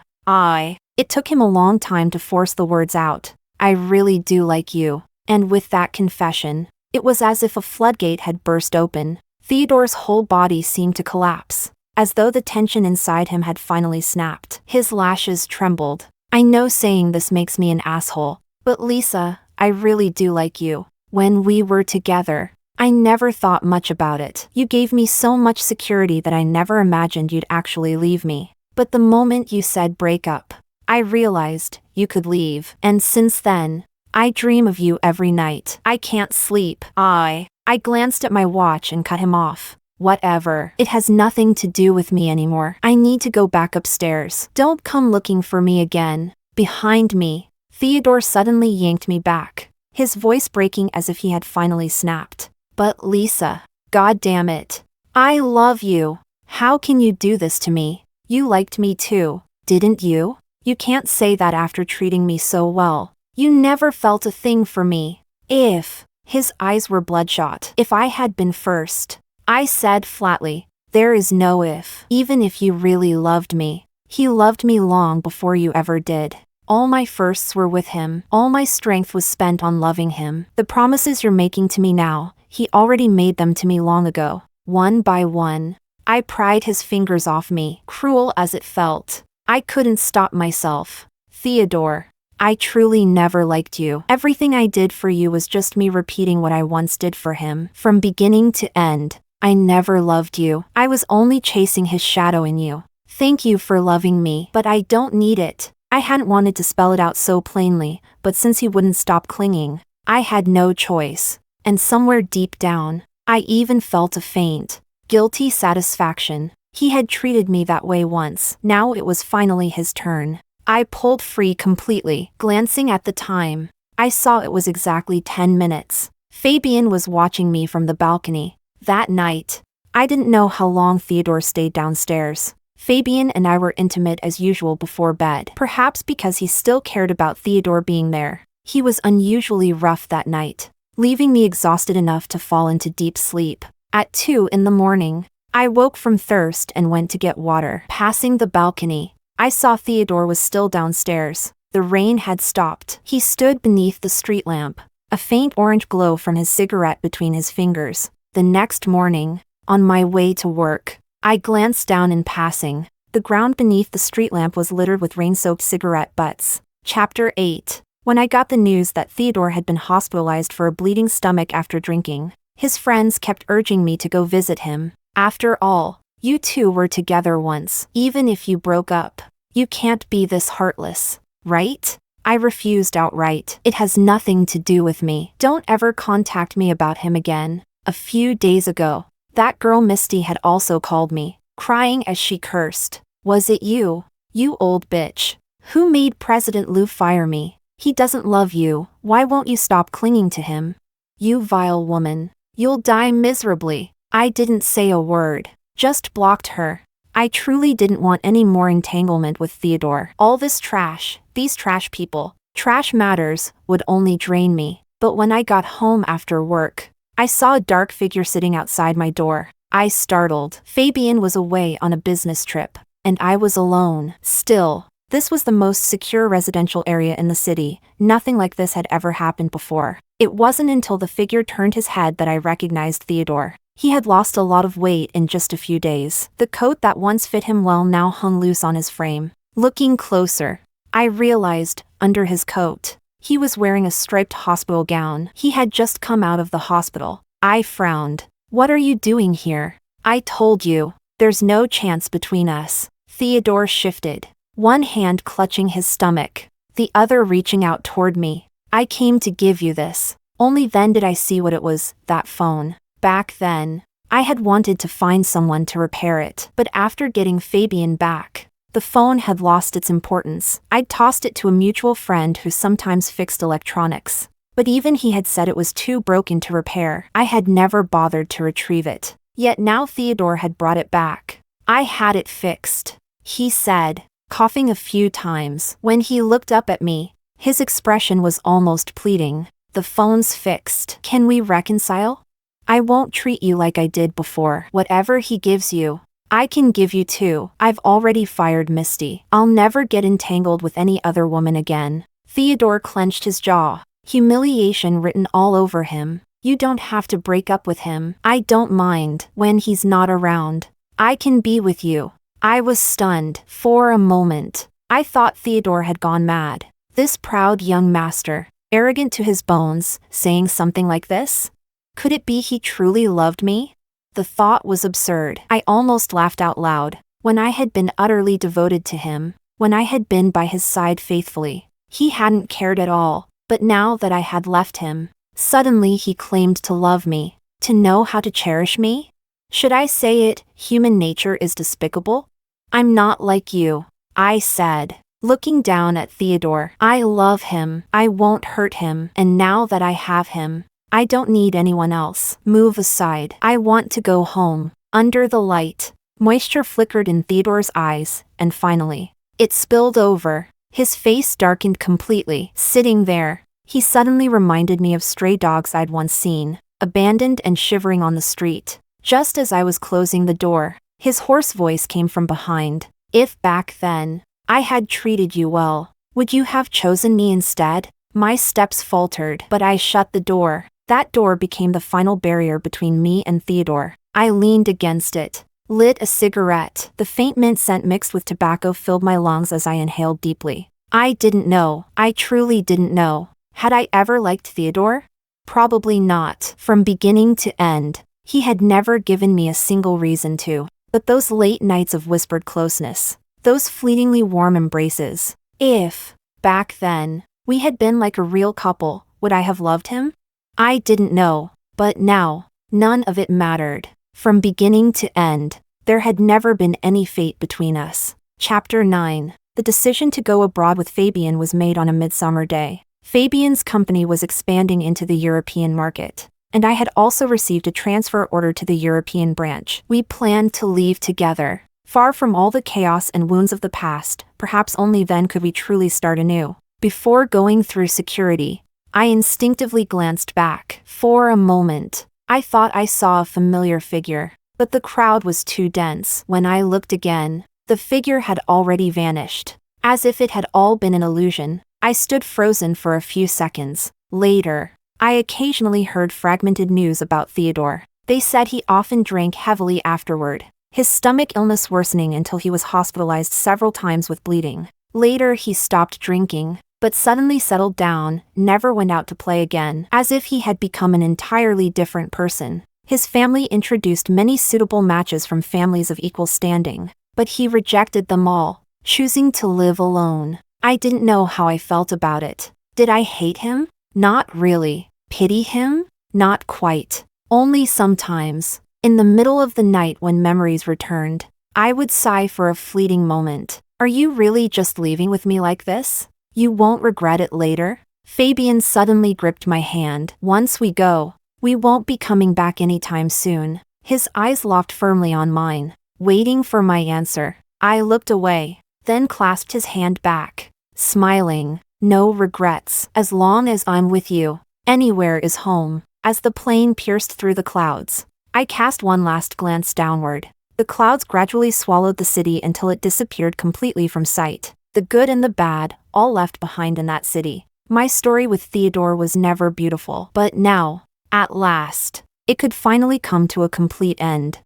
It took him a long time to force the words out. I really do like you. And with that confession, it was as if a floodgate had burst open. Theodore's whole body seemed to collapse, as though the tension inside him had finally snapped. His lashes trembled. I know saying this makes me an asshole, but Lisa, I really do like you. When we were together, I never thought much about it. You gave me so much security that I never imagined you'd actually leave me. But the moment you said break up, I realized you could leave. And since then, I dream of you every night. I can't sleep. I glanced at my watch and cut him off. Whatever. It has nothing to do with me anymore. I need to go back upstairs. Don't come looking for me again. Behind me. Theodore suddenly yanked me back, his voice breaking as if he had finally snapped. But Lisa, God damn it. I love you. How can you do this to me? You liked me too, didn't you? You can't say that after treating me so well. You never felt a thing for me. If. His eyes were bloodshot. If I had been first. I said flatly, there is no if. Even if you really loved me. He loved me long before you ever did. All my firsts were with him. All my strength was spent on loving him. The promises you're making to me now, he already made them to me long ago. One by one. I pried his fingers off me, cruel as it felt. I couldn't stop myself. Theodore, I truly never liked you. Everything I did for you was just me repeating what I once did for him. From beginning to end, I never loved you. I was only chasing his shadow in you. Thank you for loving me, but I don't need it. I hadn't wanted to spell it out so plainly, but since he wouldn't stop clinging, I had no choice. And somewhere deep down, I even felt a faint, guilty satisfaction. He had treated me that way once. Now it was finally his turn. I pulled free completely. Glancing at the time, I saw it was exactly 10 minutes. Fabian was watching me from the balcony. That night, I didn't know how long Theodore stayed downstairs. Fabian and I were intimate as usual before bed, perhaps because he still cared about Theodore being there. He was unusually rough that night, leaving me exhausted enough to fall into deep sleep. At 2 in the morning, I woke from thirst and went to get water. Passing the balcony, I saw Theodore was still downstairs. The rain had stopped. He stood beneath the street lamp, a faint orange glow from his cigarette between his fingers. The next morning, on my way to work, I glanced down in passing. The ground beneath the street lamp was littered with rain-soaked cigarette butts. Chapter 8. When I got the news that Theodore had been hospitalized for a bleeding stomach after drinking, his friends kept urging me to go visit him. After all, you two were together once. Even if you broke up, you can't be this heartless, right? I refused outright. It has nothing to do with me. Don't ever contact me about him again. A few days ago, that girl Misty had also called me, crying as she cursed. Was it you? You old bitch. Who made President Lou fire me? He doesn't love you. Why won't you stop clinging to him? You vile woman. You'll die miserably. I didn't say a word. Just blocked her. I truly didn't want any more entanglement with Theodore. All this trash, these trash people, trash matters, would only drain me. But when I got home after work, I saw a dark figure sitting outside my door. I startled. Fabian was away on a business trip, and I was alone. Still, this was the most secure residential area in the city. Nothing like this had ever happened before. It wasn't until the figure turned his head that I recognized Theodore. He had lost a lot of weight in just a few days. The coat that once fit him well now hung loose on his frame. Looking closer, I realized, under his coat, he was wearing a striped hospital gown. He had just come out of the hospital. I frowned. What are you doing here? I told you, there's no chance between us. Theodore shifted, one hand clutching his stomach, the other reaching out toward me. I came to give you this. Only then did I see what it was, that phone. Back then, I had wanted to find someone to repair it, but after getting Fabian back, the phone had lost its importance. I'd tossed it to a mutual friend who sometimes fixed electronics, but even he had said it was too broken to repair. I had never bothered to retrieve it. Yet now Theodore had brought it back. I had it fixed, he said, coughing a few times. When he looked up at me, his expression was almost pleading. The phone's fixed. Can we reconcile? I won't treat you like I did before. Whatever he gives you, I can give you too. I've already fired Misty. I'll never get entangled with any other woman again. Theodore clenched his jaw, humiliation written all over him. You don't have to break up with him. I don't mind when he's not around. I can be with you. I was stunned. For a moment, I thought Theodore had gone mad. This proud young master, arrogant to his bones, saying something like this? Could it be he truly loved me? The thought was absurd. I almost laughed out loud. When I had been utterly devoted to him, when I had been by his side faithfully, he hadn't cared at all. But now that I had left him, suddenly he claimed to love me, to know how to cherish me? Should I say it, human nature is despicable? I'm not like you, I said, looking down at Theodore. I love him, I won't hurt him, and now that I have him, I don't need anyone else. Move aside. I want to go home. Under the light, moisture flickered in Theodore's eyes, and finally, it spilled over. His face darkened completely. Sitting there, he suddenly reminded me of stray dogs I'd once seen, abandoned and shivering on the street. Just as I was closing the door, his hoarse voice came from behind. If back then, I had treated you well, would you have chosen me instead? My steps faltered, but I shut the door. That door became the final barrier between me and Theodore. I leaned against it, lit a cigarette. The faint mint scent mixed with tobacco filled my lungs as I inhaled deeply. I didn't know. I truly didn't know. Had I ever liked Theodore? Probably not. From beginning to end, he had never given me a single reason to. But those late nights of whispered closeness, those fleetingly warm embraces, if, back then, we had been like a real couple, would I have loved him? I didn't know, but now, none of it mattered. From beginning to end, there had never been any fate between us. Chapter 9. The decision to go abroad with Fabian was made on a midsummer day. Fabian's company was expanding into the European market, and I had also received a transfer order to the European branch. We planned to leave together, far from all the chaos and wounds of the past. Perhaps only then could we truly start anew. Before going through security, I instinctively glanced back. For a moment, I thought I saw a familiar figure, but the crowd was too dense. When I looked again, the figure had already vanished. As if it had all been an illusion, I stood frozen for a few seconds. Later, I occasionally heard fragmented news about Theodore. They said he often drank heavily afterward, his stomach illness worsening until he was hospitalized several times with bleeding. Later he stopped drinking, but suddenly settled down, never went out to play again, as if he had become an entirely different person. His family introduced many suitable matches from families of equal standing, but he rejected them all, choosing to live alone. I didn't know how I felt about it. Did I hate him? Not really. Pity him? Not quite. Only sometimes, in the middle of the night when memories returned, I would sigh for a fleeting moment. Are you really just leaving with me like this? You won't regret it later? Fabian suddenly gripped my hand. Once we go, we won't be coming back anytime soon. His eyes locked firmly on mine, waiting for my answer. I looked away, then clasped his hand back, smiling. No regrets. As long as I'm with you, anywhere is home. As the plane pierced through the clouds, I cast one last glance downward. The clouds gradually swallowed the city until it disappeared completely from sight. The good and the bad, all left behind in that city. My story with Theodore was never beautiful, but now, at last, it could finally come to a complete end.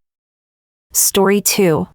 Story 2.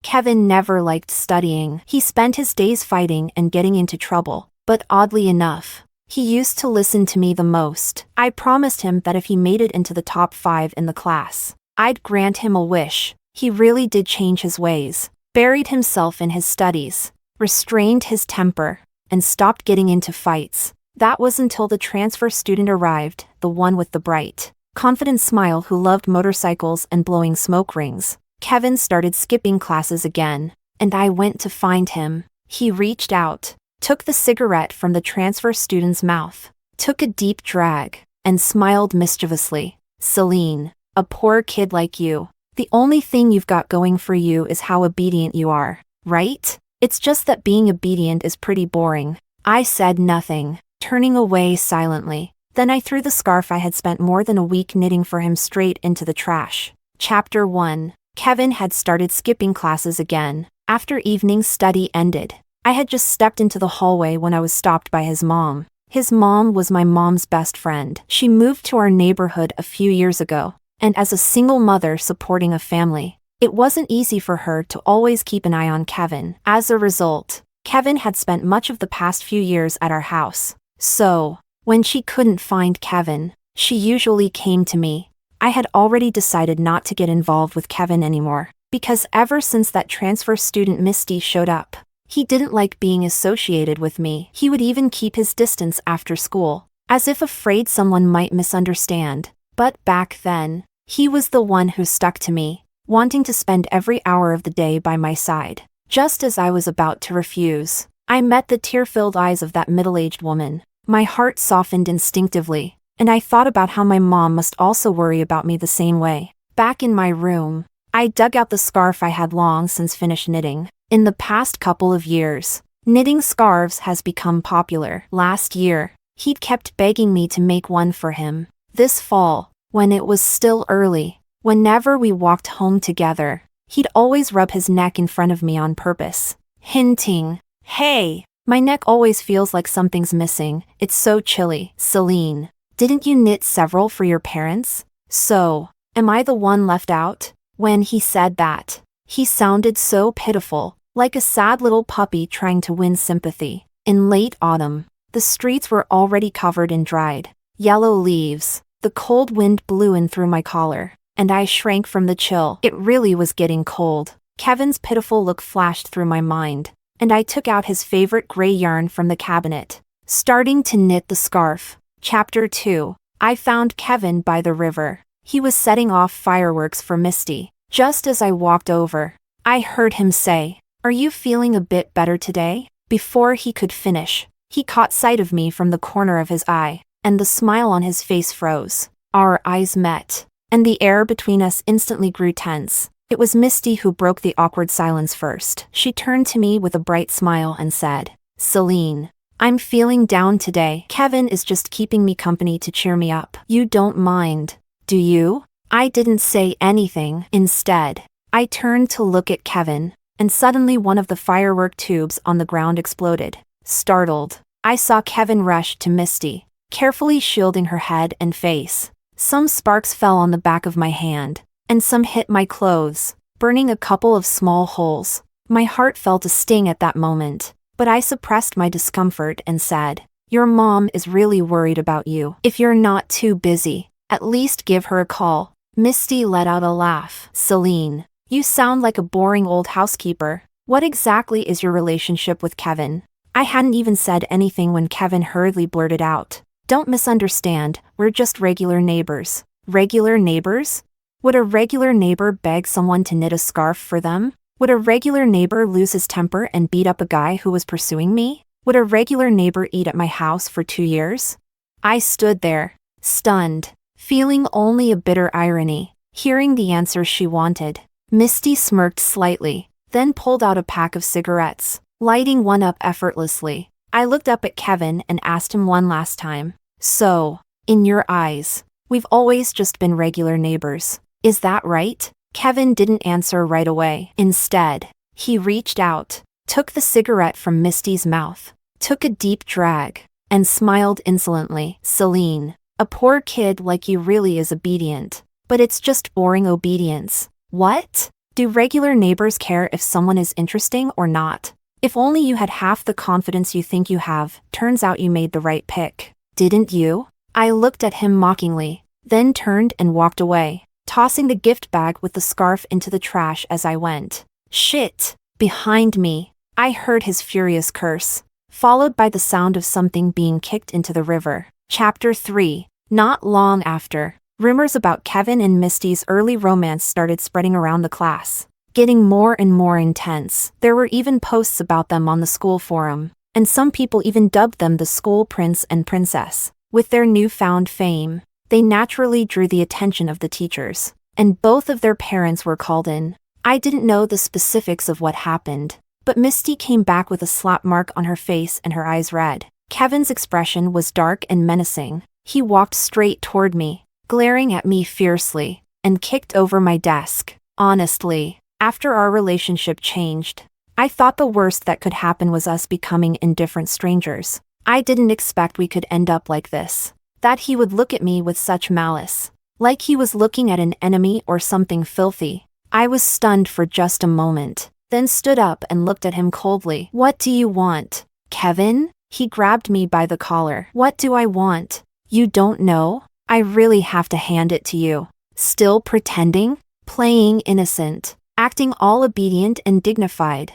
Kevin never liked studying. He spent his days fighting and getting into trouble, but oddly enough, he used to listen to me the most. I promised him that if he made it into the top 5 in the class, I'd grant him a wish. He really did change his ways, buried himself in his studies, restrained his temper, and stopped getting into fights. That was until the transfer student arrived, the one with the bright, confident smile who loved motorcycles and blowing smoke rings. Kevin started skipping classes again, and I went to find him. He reached out, took the cigarette from the transfer student's mouth, took a deep drag, and smiled mischievously. Celine, a poor kid like you, the only thing you've got going for you is how obedient you are, right? It's just that being obedient is pretty boring. I said nothing, turning away silently. Then I threw the scarf I had spent more than a week knitting for him straight into the trash. Chapter 1. Kevin had started skipping classes again. After evening study ended, I had just stepped into the hallway when I was stopped by his mom. His mom was my mom's best friend. She moved to our neighborhood a few years ago, and as a single mother supporting a family, it wasn't easy for her to always keep an eye on Kevin. As a result, Kevin had spent much of the past few years at our house. So, when she couldn't find Kevin, she usually came to me. I had already decided not to get involved with Kevin anymore, because ever since that transfer student Misty showed up, he didn't like being associated with me. He would even keep his distance after school, as if afraid someone might misunderstand. But back then, he was the one who stuck to me, wanting to spend every hour of the day by my side. Just as I was about to refuse, I met the tear-filled eyes of that middle-aged woman. My heart softened instinctively, and I thought about how my mom must also worry about me the same way. Back in my room, I dug out the scarf I had long since finished knitting. In the past couple of years, knitting scarves has become popular. Last year, he'd kept begging me to make one for him. This fall, when it was still early, whenever we walked home together, he'd always rub his neck in front of me on purpose, hinting, "Hey, my neck always feels like something's missing, it's so chilly." "Celine, didn't you knit several for your parents? So, am I the one left out?" When he said that, he sounded so pitiful, like a sad little puppy trying to win sympathy. In late autumn, the streets were already covered in dried, yellow leaves. The cold wind blew in through my collar, and I shrank from the chill. It really was getting cold. Kevin's pitiful look flashed through my mind, and I took out his favorite gray yarn from the cabinet, starting to knit the scarf. Chapter 2. I found Kevin by the river. He was setting off fireworks for Misty. Just as I walked over, I heard him say, "Are you feeling a bit better today?" Before he could finish, he caught sight of me from the corner of his eye, and the smile on his face froze. Our eyes met, and the air between us instantly grew tense. It was Misty who broke the awkward silence first. She turned to me with a bright smile and said, "Celine, I'm feeling down today. Kevin is just keeping me company to cheer me up. You don't mind, do you?" I didn't say anything. Instead, I turned to look at Kevin, and suddenly one of the firework tubes on the ground exploded. Startled, I saw Kevin rush to Misty, carefully shielding her head and face. Some sparks fell on the back of my hand, and some hit my clothes, burning a couple of small holes. My heart felt a sting at that moment, but I suppressed my discomfort and said, "Your mom is really worried about you. If you're not too busy, at least give her a call." Misty let out a laugh. "Celine, you sound like a boring old housekeeper. What exactly is your relationship with Kevin?" I hadn't even said anything when Kevin hurriedly blurted out, "Don't misunderstand, we're just regular neighbors." Regular neighbors? Would a regular neighbor beg someone to knit a scarf for them? Would a regular neighbor lose his temper and beat up a guy who was pursuing me? Would a regular neighbor eat at my house for 2 years? I stood there, stunned, feeling only a bitter irony, hearing the answer she wanted. Misty smirked slightly, then pulled out a pack of cigarettes, lighting one up effortlessly. I looked up at Kevin and asked him one last time, "So, in your eyes, we've always just been regular neighbors, is that right?" Kevin didn't answer right away. Instead, he reached out, took the cigarette from Misty's mouth, took a deep drag, and smiled insolently. "Celine, a poor kid like you really is obedient, but it's just boring obedience." What? Do regular neighbors care if someone is interesting or not? If only you had half the confidence you think you have. Turns out you made the right pick, didn't you? I looked at him mockingly, then turned and walked away, tossing the gift bag with the scarf into the trash as I went. Shit! Behind me, I heard his furious curse, followed by the sound of something being kicked into the river. Chapter 3. Not long after, rumors about Kevin and Misty's early romance started spreading around the class, getting more and more intense. There were even posts about them on the school forum, and some people even dubbed them the school prince and princess. With their newfound fame, they naturally drew the attention of the teachers, and both of their parents were called in. I didn't know the specifics of what happened, but Misty came back with a slap mark on her face and her eyes red. Kevin's expression was dark and menacing. He walked straight toward me, glaring at me fiercely, and kicked over my desk. Honestly, after our relationship changed, I thought the worst that could happen was us becoming indifferent strangers. I didn't expect we could end up like this. That he would look at me with such malice, like he was looking at an enemy or something filthy. I was stunned for just a moment, then stood up and looked at him coldly. "What do you want, Kevin?" He grabbed me by the collar. "What do I want? You don't know? I really have to hand it to you. Still pretending? Playing innocent, acting all obedient and dignified.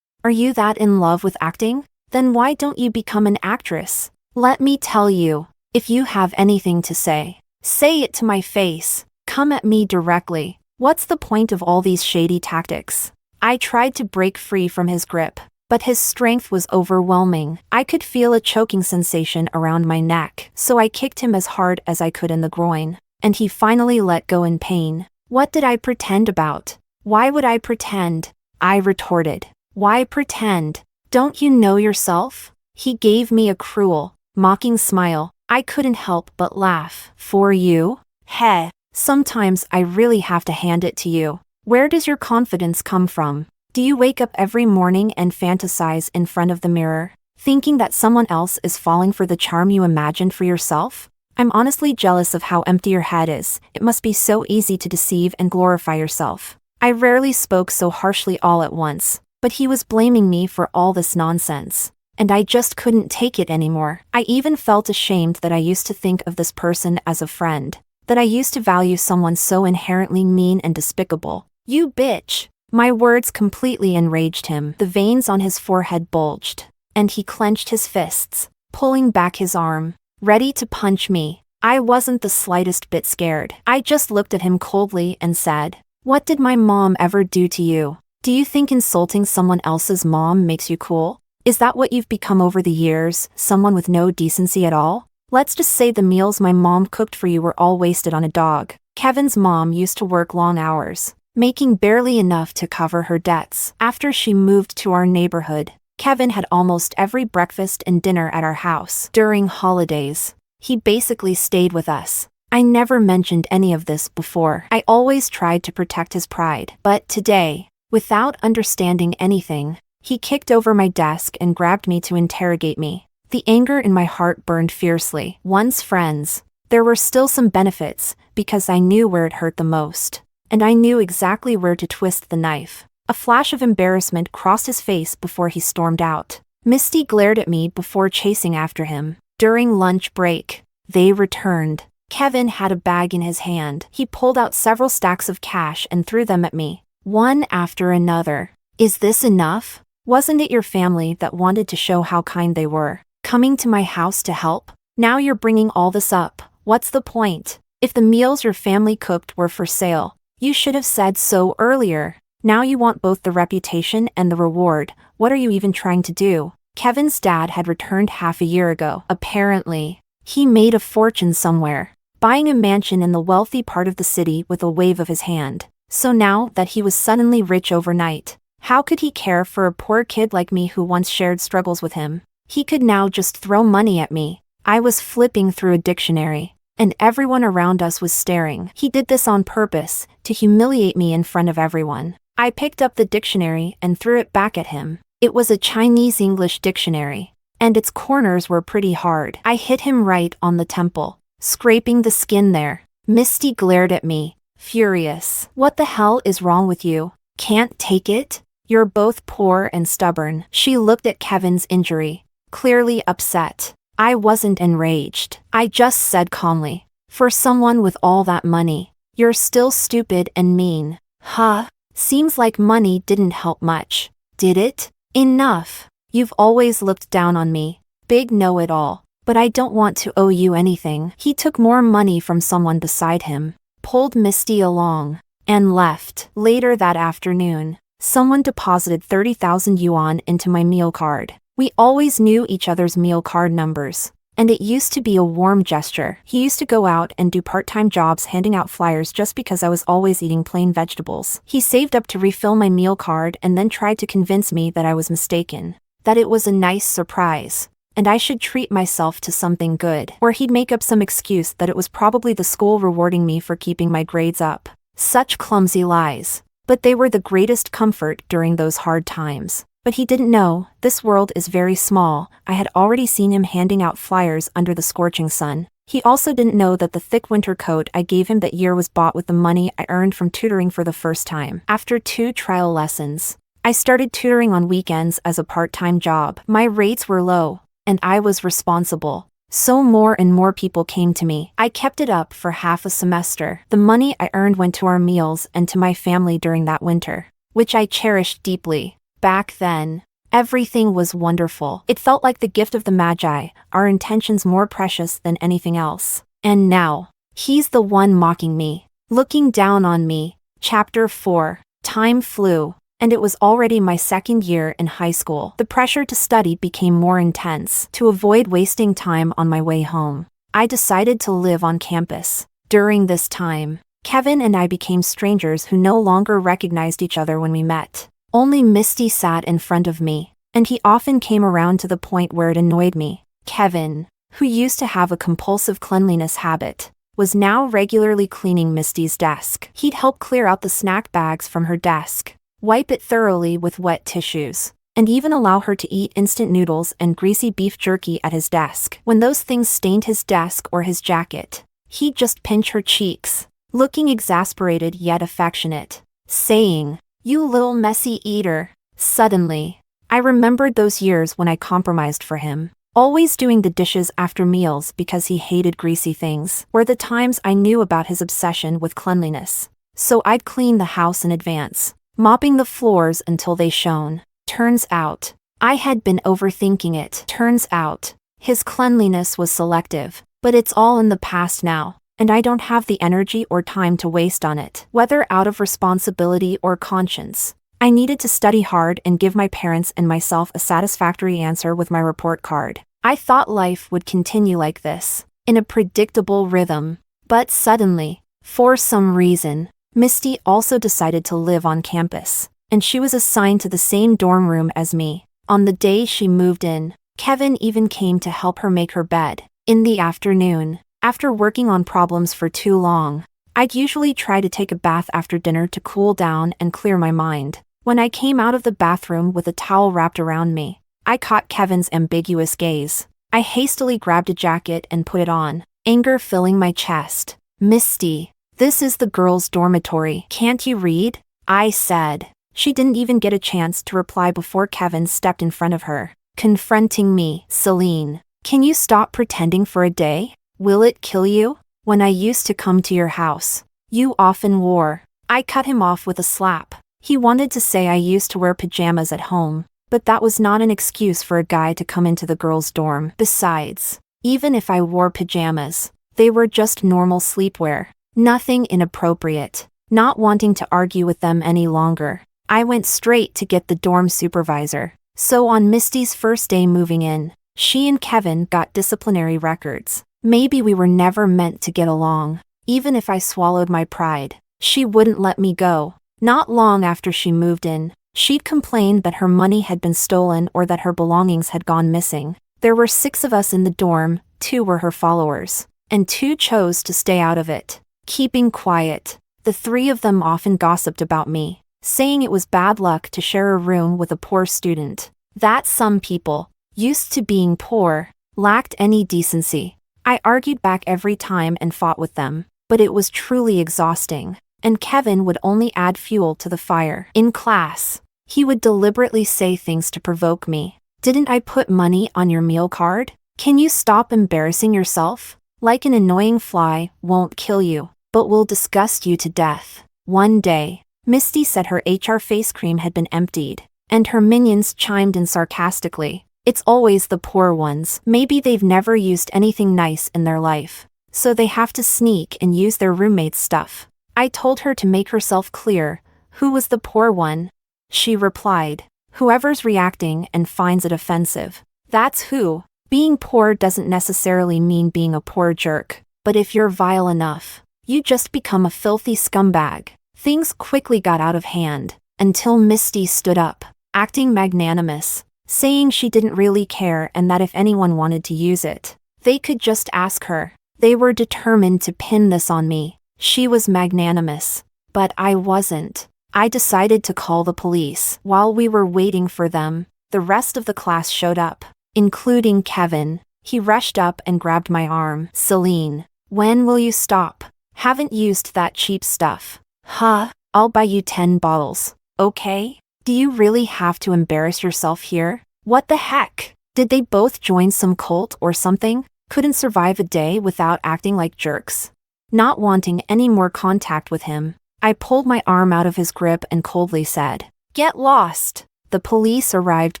Are you that in love with acting? Then why don't you become an actress? Let me tell you, if you have anything to say, Say it to my face. Come at me directly. What's the point of all these shady tactics? I tried to break free from his grip, but his strength was overwhelming. I could feel a choking sensation around my neck, so I kicked him as hard as I could in the groin, and he finally let go in pain. What did I pretend about? Why would I pretend? I retorted. Why pretend? Don't you know yourself? He gave me a cruel, mocking smile. I couldn't help but laugh. For you? Heh. Sometimes I really have to hand it to you. Where does your confidence come from? Do you wake up every morning and fantasize in front of the mirror, thinking that someone else is falling for the charm you imagined for yourself? I'm honestly jealous of how empty your head is. It must be so easy to deceive and glorify yourself. I rarely spoke so harshly all at once, but he was blaming me for all this nonsense, and I just couldn't take it anymore. I even felt ashamed that I used to think of this person as a friend, that I used to value someone so inherently mean and despicable. You bitch! My words completely enraged him. The veins on his forehead bulged, and he clenched his fists, pulling back his arm, ready to punch me. I wasn't the slightest bit scared. I just looked at him coldly and said, "What did my mom ever do to you? Do you think insulting someone else's mom makes you cool? Is that what you've become over the years, someone with no decency at all? Let's just say the meals my mom cooked for you were all wasted on a dog." Kevin's mom used to work long hours, making barely enough to cover her debts. After she moved to our neighborhood, Kevin had almost every breakfast and dinner at our house. During holidays, he basically stayed with us. I never mentioned any of this before. I always tried to protect his pride. But today, without understanding anything, he kicked over my desk and grabbed me to interrogate me. The anger in my heart burned fiercely. Once friends, there were still some benefits, because I knew where it hurt the most. And I knew exactly where to twist the knife. A flash of embarrassment crossed his face before he stormed out. Misty glared at me before chasing after him. During lunch break, they returned. Kevin had a bag in his hand. He pulled out several stacks of cash and threw them at me, one after another. Is this enough? Wasn't it your family that wanted to show how kind they were, coming to my house to help? Now you're bringing all this up. What's the point? If the meals your family cooked were for sale, you should have said so earlier. Now you want both the reputation and the reward. What are you even trying to do? Kevin's dad had returned half a year ago. Apparently, he made a fortune somewhere, buying a mansion in the wealthy part of the city with a wave of his hand. So now that he was suddenly rich overnight, how could he care for a poor kid like me who once shared struggles with him? He could now just throw money at me. I was flipping through a dictionary, and everyone around us was staring. He did this on purpose, to humiliate me in front of everyone. I picked up the dictionary and threw it back at him. It was a Chinese-English dictionary, and its corners were pretty hard. I hit him right on the temple, scraping the skin there. Misty glared at me, furious. What the hell is wrong with you? Can't take it? You're both poor and stubborn. She looked at Kevin's injury, clearly upset. I wasn't enraged. I just said calmly, for someone with all that money, you're still stupid and mean. Huh? Seems like money didn't help much, did it? Enough. You've always looked down on me, big know-it-all, but I don't want to owe you anything. He took more money from someone beside him, pulled Misty along, and left. Later that afternoon, someone deposited 30,000 yuan into my meal card. We always knew each other's meal card numbers, and it used to be a warm gesture. He used to go out and do part-time jobs handing out flyers just because I was always eating plain vegetables. He saved up to refill my meal card and then tried to convince me that I was mistaken, that it was a nice surprise, and I should treat myself to something good. Or he'd make up some excuse that it was probably the school rewarding me for keeping my grades up. Such clumsy lies. But they were the greatest comfort during those hard times. But he didn't know, this world is very small. I had already seen him handing out flyers under the scorching sun. He also didn't know that the thick winter coat I gave him that year was bought with the money I earned from tutoring for the first time. After 2 trial lessons, I started tutoring on weekends as a part-time job. My rates were low, and I was responsible. So more and more people came to me. I kept it up for half a semester. The money I earned went to our meals and to my family during that winter, which I cherished deeply. Back then, everything was wonderful. It felt like the gift of the Magi, our intentions more precious than anything else. And now, He's the one mocking me, looking down on me. Chapter 4. Time flew, and it was already my second year in high school. The pressure to study became more intense. To avoid wasting time on my way home, I decided to live on campus. During this time, Kevin and I became strangers who no longer recognized each other when we met. Only Misty sat in front of me, and he often came around to the point where it annoyed me. Kevin, who used to have a compulsive cleanliness habit, was now regularly cleaning Misty's desk. He'd help clear out the snack bags from her desk, wipe it thoroughly with wet tissues, and even allow her to eat instant noodles and greasy beef jerky at his desk. When those things stained his desk or his jacket, he'd just pinch her cheeks, looking exasperated yet affectionate, saying, "You little messy eater." Suddenly, I remembered those years when I compromised for him, always doing the dishes after meals because he hated greasy things, were the times I knew about his obsession with cleanliness. So I'd clean the house in advance, mopping the floors until they shone. Turns out, I had been overthinking it. Turns out, his cleanliness was selective, but it's all in the past now, and I don't have the energy or time to waste on it. Whether out of responsibility or conscience, I needed to study hard and give my parents and myself a satisfactory answer with my report card. I thought life would continue like this, in a predictable rhythm. But suddenly, for some reason, Misty also decided to live on campus, and she was assigned to the same dorm room as me. On the day she moved in, Kevin even came to help her make her bed. In the afternoon, after working on problems for too long, I'd usually try to take a bath after dinner to cool down and clear my mind. When I came out of the bathroom with a towel wrapped around me, I caught Kevin's ambiguous gaze. I hastily grabbed a jacket and put it on, anger filling my chest. "Misty, this is the girls' dormitory. Can't you read?" I said. She didn't even get a chance to reply before Kevin stepped in front of her, confronting me. "Celine, can you stop pretending for a day? Will it kill you? When I used to come to your house, you often wore..." I cut him off with a slap. He wanted to say I used to wear pajamas at home, but that was not an excuse for a guy to come into the girls' dorm. Besides, even if I wore pajamas, they were just normal sleepwear, nothing inappropriate. Not wanting to argue with them any longer, I went straight to get the dorm supervisor. So on Misty's first day moving in, she and Kevin got disciplinary records. Maybe we were never meant to get along. Even if I swallowed my pride, she wouldn't let me go. Not long after she moved in, she'd complained that her money had been stolen or that her belongings had gone missing. There were 6 of us in the dorm, 2 were her followers, and 2 chose to stay out of it. Keeping quiet, the 3 of them often gossiped about me, saying it was bad luck to share a room with a poor student. That some people, used to being poor, lacked any decency. I argued back every time and fought with them, but it was truly exhausting, and Kevin would only add fuel to the fire. In class, he would deliberately say things to provoke me. "Didn't I put money on your meal card? Can you stop embarrassing yourself? Like an annoying fly, won't kill you, but will disgust you to death." One day, Misty said her HR face cream had been emptied, and her minions chimed in sarcastically. "It's always the poor ones. Maybe they've never used anything nice in their life, so they have to sneak and use their roommate's stuff." I told her to make herself clear, who was the poor one. She replied, "Whoever's reacting and finds it offensive, that's who." Being poor doesn't necessarily mean being a poor jerk, but if you're vile enough, you just become a filthy scumbag. Things quickly got out of hand, until Misty stood up, acting magnanimous, saying she didn't really care and that if anyone wanted to use it, they could just ask her. They were determined to pin this on me. She was magnanimous, but I wasn't. I decided to call the police. While we were waiting for them, the rest of the class showed up, including Kevin. He rushed up and grabbed my arm. "Celine, when will you stop? Haven't used that cheap stuff." "Huh? I'll buy you 10 bottles, okay? Do you really have to embarrass yourself here? What the heck? Did they both join some cult or something? Couldn't survive a day without acting like jerks?" Not wanting any more contact with him, I pulled my arm out of his grip and coldly said, "Get lost." The police arrived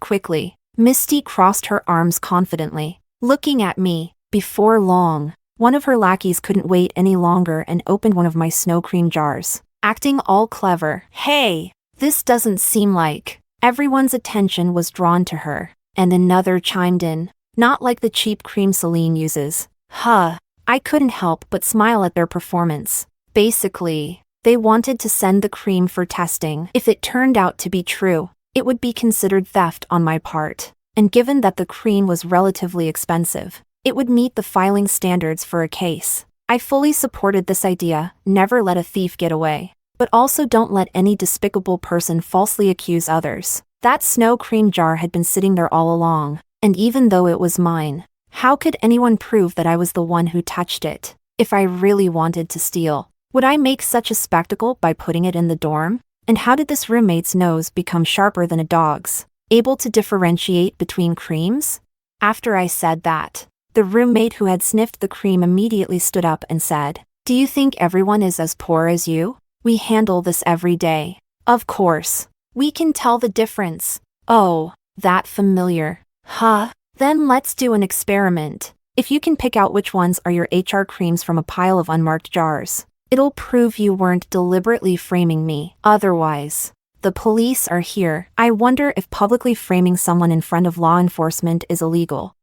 quickly. Misty crossed her arms confidently, looking at me. Before long, One of her lackeys couldn't wait any longer and opened one of my snow cream jars, acting all clever. "Hey, this doesn't seem like." Everyone's attention was drawn to her, and another chimed in. "Not like the cheap cream Celine uses." Huh. I couldn't help but smile at their performance. Basically, they wanted to send the cream for testing. If it turned out to be true, it would be considered theft on my part. And given that the cream was relatively expensive, it would meet the filing standards for a case. I fully supported this idea: never let a thief get away. But also don't let any despicable person falsely accuse others. That snow cream jar had been sitting there all along, and even though it was mine, how could anyone prove that I was the one who touched it? If I really wanted to steal, would I make such a spectacle by putting it in the dorm? And how did this roommate's nose become sharper than a dog's, able to differentiate between creams? After I said that, the roommate who had sniffed the cream immediately stood up and said, "Do you think everyone is as poor as you? We handle this every day. Of course. We can tell the difference." Oh, that familiar. Huh. Then let's do an experiment. If you can pick out which ones are your HR creams from a pile of unmarked jars, it'll prove you weren't deliberately framing me. Otherwise, the police are here. I wonder if publicly framing someone in front of law enforcement is illegal.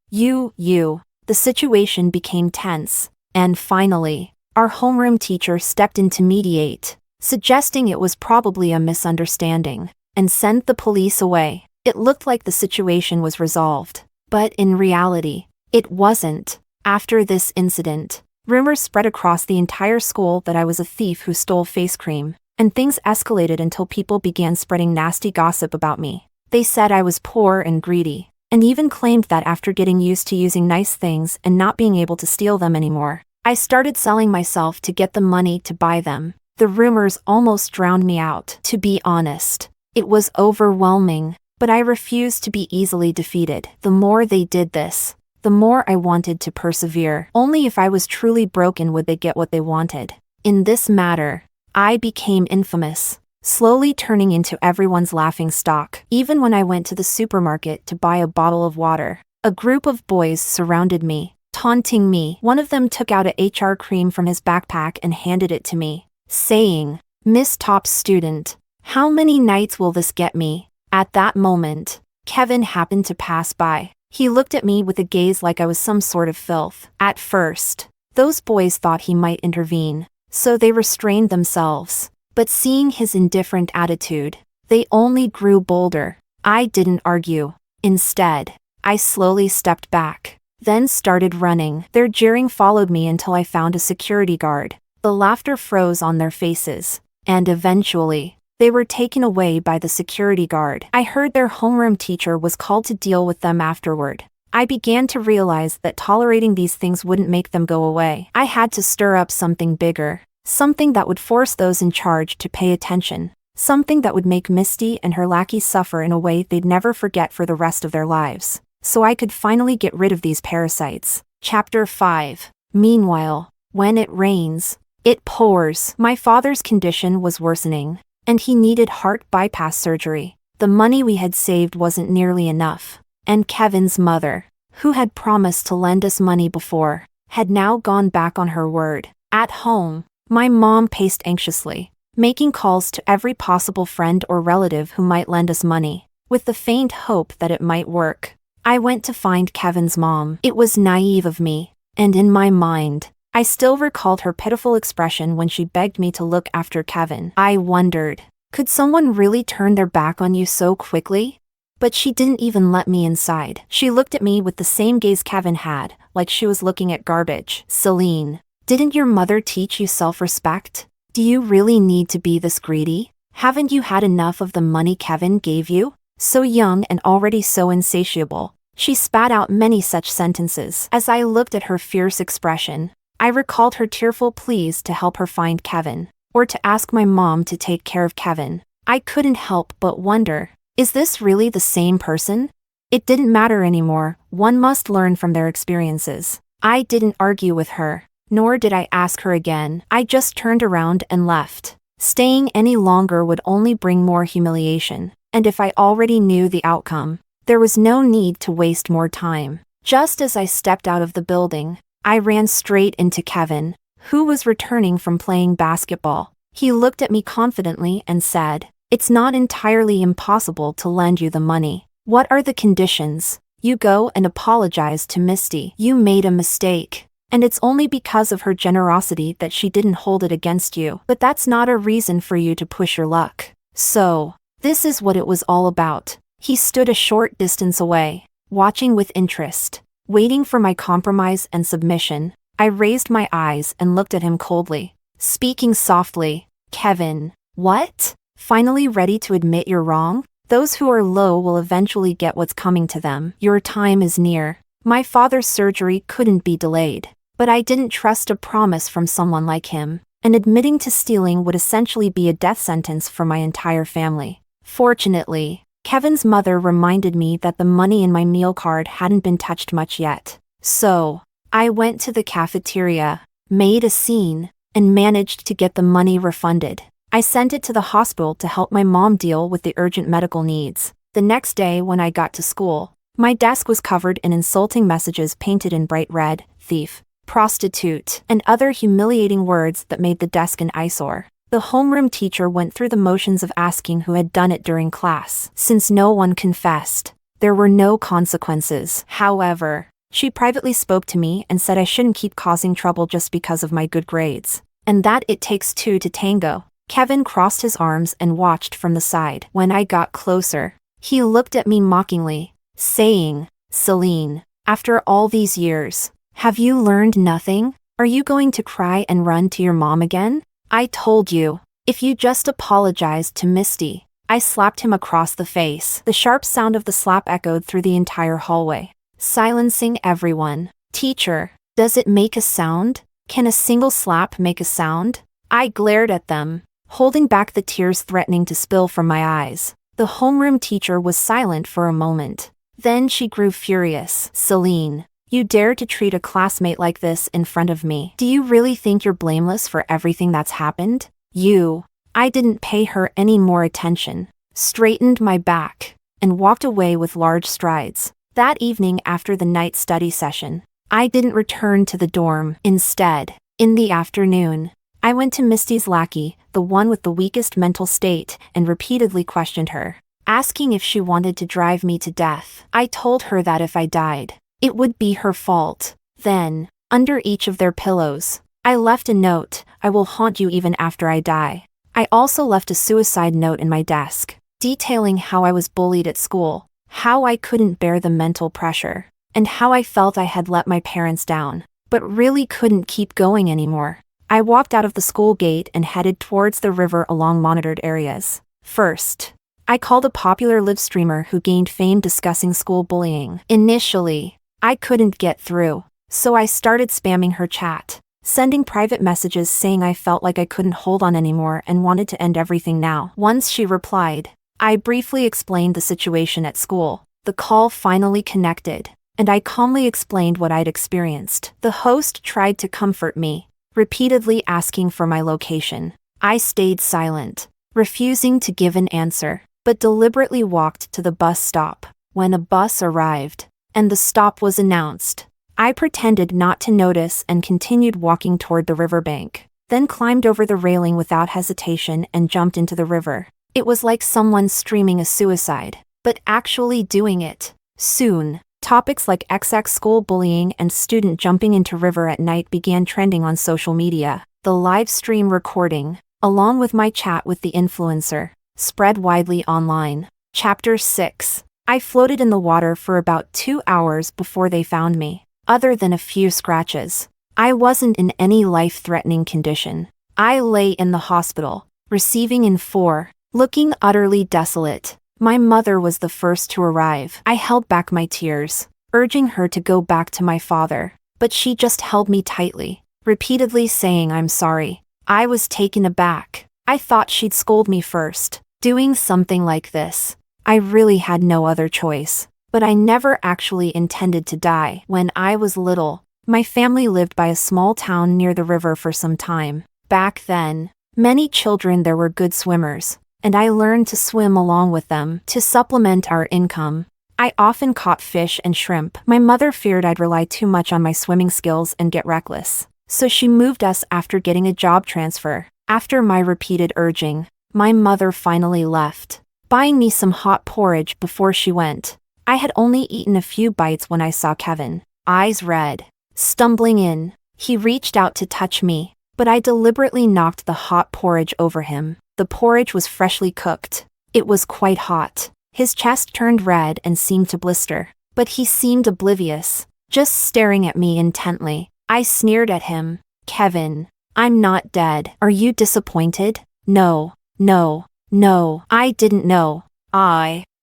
The situation became tense. And finally, our homeroom teacher stepped in to mediate, suggesting it was probably a misunderstanding, and sent the police away. It looked like the situation was resolved. But in reality, it wasn't. After this incident, rumors spread across the entire school that I was a thief who stole face cream, and things escalated until people began spreading nasty gossip about me. They said I was poor and greedy, and even claimed that after getting used to using nice things and not being able to steal them anymore, I started selling myself to get the money to buy them. The rumors almost drowned me out. To be honest, it was overwhelming, but I refused to be easily defeated. The more they did this, the more I wanted to persevere. Only if I was truly broken would they get what they wanted. In this matter, I became infamous, slowly turning into everyone's laughing stock. Even when I went to the supermarket to buy a bottle of water, a group of boys surrounded me, taunting me. One of them took out a HR cream from his backpack and handed it to me, saying, "Miss Top Student, how many nights will this get me?" At that moment, Kevin happened to pass by. He looked at me with a gaze like I was some sort of filth. At first, those boys thought he might intervene, so they restrained themselves. But seeing his indifferent attitude, they only grew bolder. I didn't argue. Instead, I slowly stepped back, then started running. Their jeering followed me until I found a security guard. The laughter froze on their faces, and eventually, they were taken away by the security guard. I heard their homeroom teacher was called to deal with them afterward. I began to realize that tolerating these things wouldn't make them go away. I had to stir up something bigger, something that would force those in charge to pay attention, something that would make Misty and her lackey suffer in a way they'd never forget for the rest of their lives, so I could finally get rid of these parasites. Chapter 5. Meanwhile, when it rains, it pours. My father's condition was worsening, and he needed heart bypass surgery. The money we had saved wasn't nearly enough, and Kevin's mother, who had promised to lend us money before, had now gone back on her word. At home, my mom paced anxiously, making calls to every possible friend or relative who might lend us money, with the faint hope that it might work. I went to find Kevin's mom. It was naive of me, and in my mind, I still recalled her pitiful expression when she begged me to look after Kevin. I wondered, could someone really turn their back on you so quickly? But she didn't even let me inside. She looked at me with the same gaze Kevin had, like she was looking at garbage. "Celine, didn't your mother teach you self-respect? Do you really need to be this greedy? Haven't you had enough of the money Kevin gave you? So young and already so insatiable." She spat out many such sentences. As I looked at her fierce expression, I recalled her tearful pleas to help her find Kevin, or to ask my mom to take care of Kevin. I couldn't help but wonder, is this really the same person? It didn't matter anymore. One must learn from their experiences. I didn't argue with her, nor did I ask her again. I just turned around and left. Staying any longer would only bring more humiliation, and if I already knew the outcome, there was no need to waste more time. Just as I stepped out of the building, I ran straight into Kevin, who was returning from playing basketball. He looked at me confidently and said, "It's not entirely impossible to lend you the money. What are the conditions? You go and apologize to Misty. You made a mistake. And it's only because of her generosity that she didn't hold it against you. But that's not a reason for you to push your luck. So, this is what it was all about." He stood a short distance away, watching with interest, waiting for my compromise and submission. I raised my eyes and looked at him coldly, speaking softly. "Kevin, what? Finally ready to admit you're wrong? Those who are low will eventually get what's coming to them. Your time is near." My father's surgery couldn't be delayed, but I didn't trust a promise from someone like him, and admitting to stealing would essentially be a death sentence for my entire family. Fortunately, Kevin's mother reminded me that the money in my meal card hadn't been touched much yet. So, I went to the cafeteria, made a scene, and managed to get the money refunded. I sent it to the hospital to help my mom deal with the urgent medical needs. The next day when I got to school, my desk was covered in insulting messages painted in bright red: thief, prostitute, and other humiliating words that made the desk an eyesore. The homeroom teacher went through the motions of asking who had done it during class. Since no one confessed, there were no consequences. However, she privately spoke to me and said I shouldn't keep causing trouble just because of my good grades, and that it takes two to tango. Kevin crossed his arms and watched from the side. When I got closer, he looked at me mockingly, saying, "Celine, after all these years, have you learned nothing? Are you going to cry and run to your mom again? I told you, if you just apologized to Misty." I slapped him across the face. The sharp sound of the slap echoed through the entire hallway, silencing everyone. "Teacher, does it make a sound? Can a single slap make a sound?" I glared at them, holding back the tears threatening to spill from my eyes. The homeroom teacher was silent for a moment. Then she grew furious. "Celine, you dare to treat a classmate like this in front of me? Do you really think you're blameless for everything that's happened? You." I didn't pay her any more attention, straightened my back, and walked away with large strides. That evening after the night study session, I didn't return to the dorm. Instead, in the afternoon, I went to Misty's lackey, the one with the weakest mental state, and repeatedly questioned her, asking if she wanted to drive me to death. I told her that if I died, it would be her fault. Then, under each of their pillows, I left a note: "I will haunt you even after I die." I also left a suicide note in my desk, detailing how I was bullied at school, how I couldn't bear the mental pressure, and how I felt I had let my parents down, but really couldn't keep going anymore. I walked out of the school gate and headed towards the river along monitored areas. First, I called a popular live streamer who gained fame discussing school bullying. Initially, I couldn't get through, so I started spamming her chat, sending private messages saying I felt like I couldn't hold on anymore and wanted to end everything now. Once she replied, I briefly explained the situation at school. The call finally connected, and I calmly explained what I'd experienced. The host tried to comfort me, repeatedly asking for my location. I stayed silent, refusing to give an answer, but deliberately walked to the bus stop. When a bus arrived, and the stop was announced, I pretended not to notice and continued walking toward the riverbank, then climbed over the railing without hesitation and jumped into the river. It was like someone streaming a suicide, but actually doing it. Soon, topics like XX school bullying and student jumping into river at night began trending on social media. The live stream recording, along with my chat with the influencer, spread widely online. Chapter 6. I floated in the water for about 2 hours before they found me. Other than a few scratches, I wasn't in any life-threatening condition. I lay in the hospital, receiving in 4, looking utterly desolate. My mother was the first to arrive. I held back my tears, urging her to go back to my father, but she just held me tightly, repeatedly saying I'm sorry. I was taken aback. I thought she'd scold me first. Doing something like this, I really had no other choice. But I never actually intended to die. When I was little, my family lived by a small town near the river for some time. Back then, many children there were good swimmers, and I learned to swim along with them. To supplement our income, I often caught fish and shrimp. My mother feared I'd rely too much on my swimming skills and get reckless. So she moved us after getting a job transfer. After my repeated urging, my mother finally left, buying me some hot porridge before she went. I had only eaten a few bites when I saw Kevin, eyes red, stumbling in. He reached out to touch me, but I deliberately knocked the hot porridge over him. The porridge was freshly cooked. It was quite hot. His chest turned red and seemed to blister, but he seemed oblivious, just staring at me intently. I sneered at him. Kevin, I'm not dead. Are you disappointed? No, no, no. I didn't know.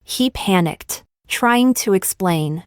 He panicked, trying to explain.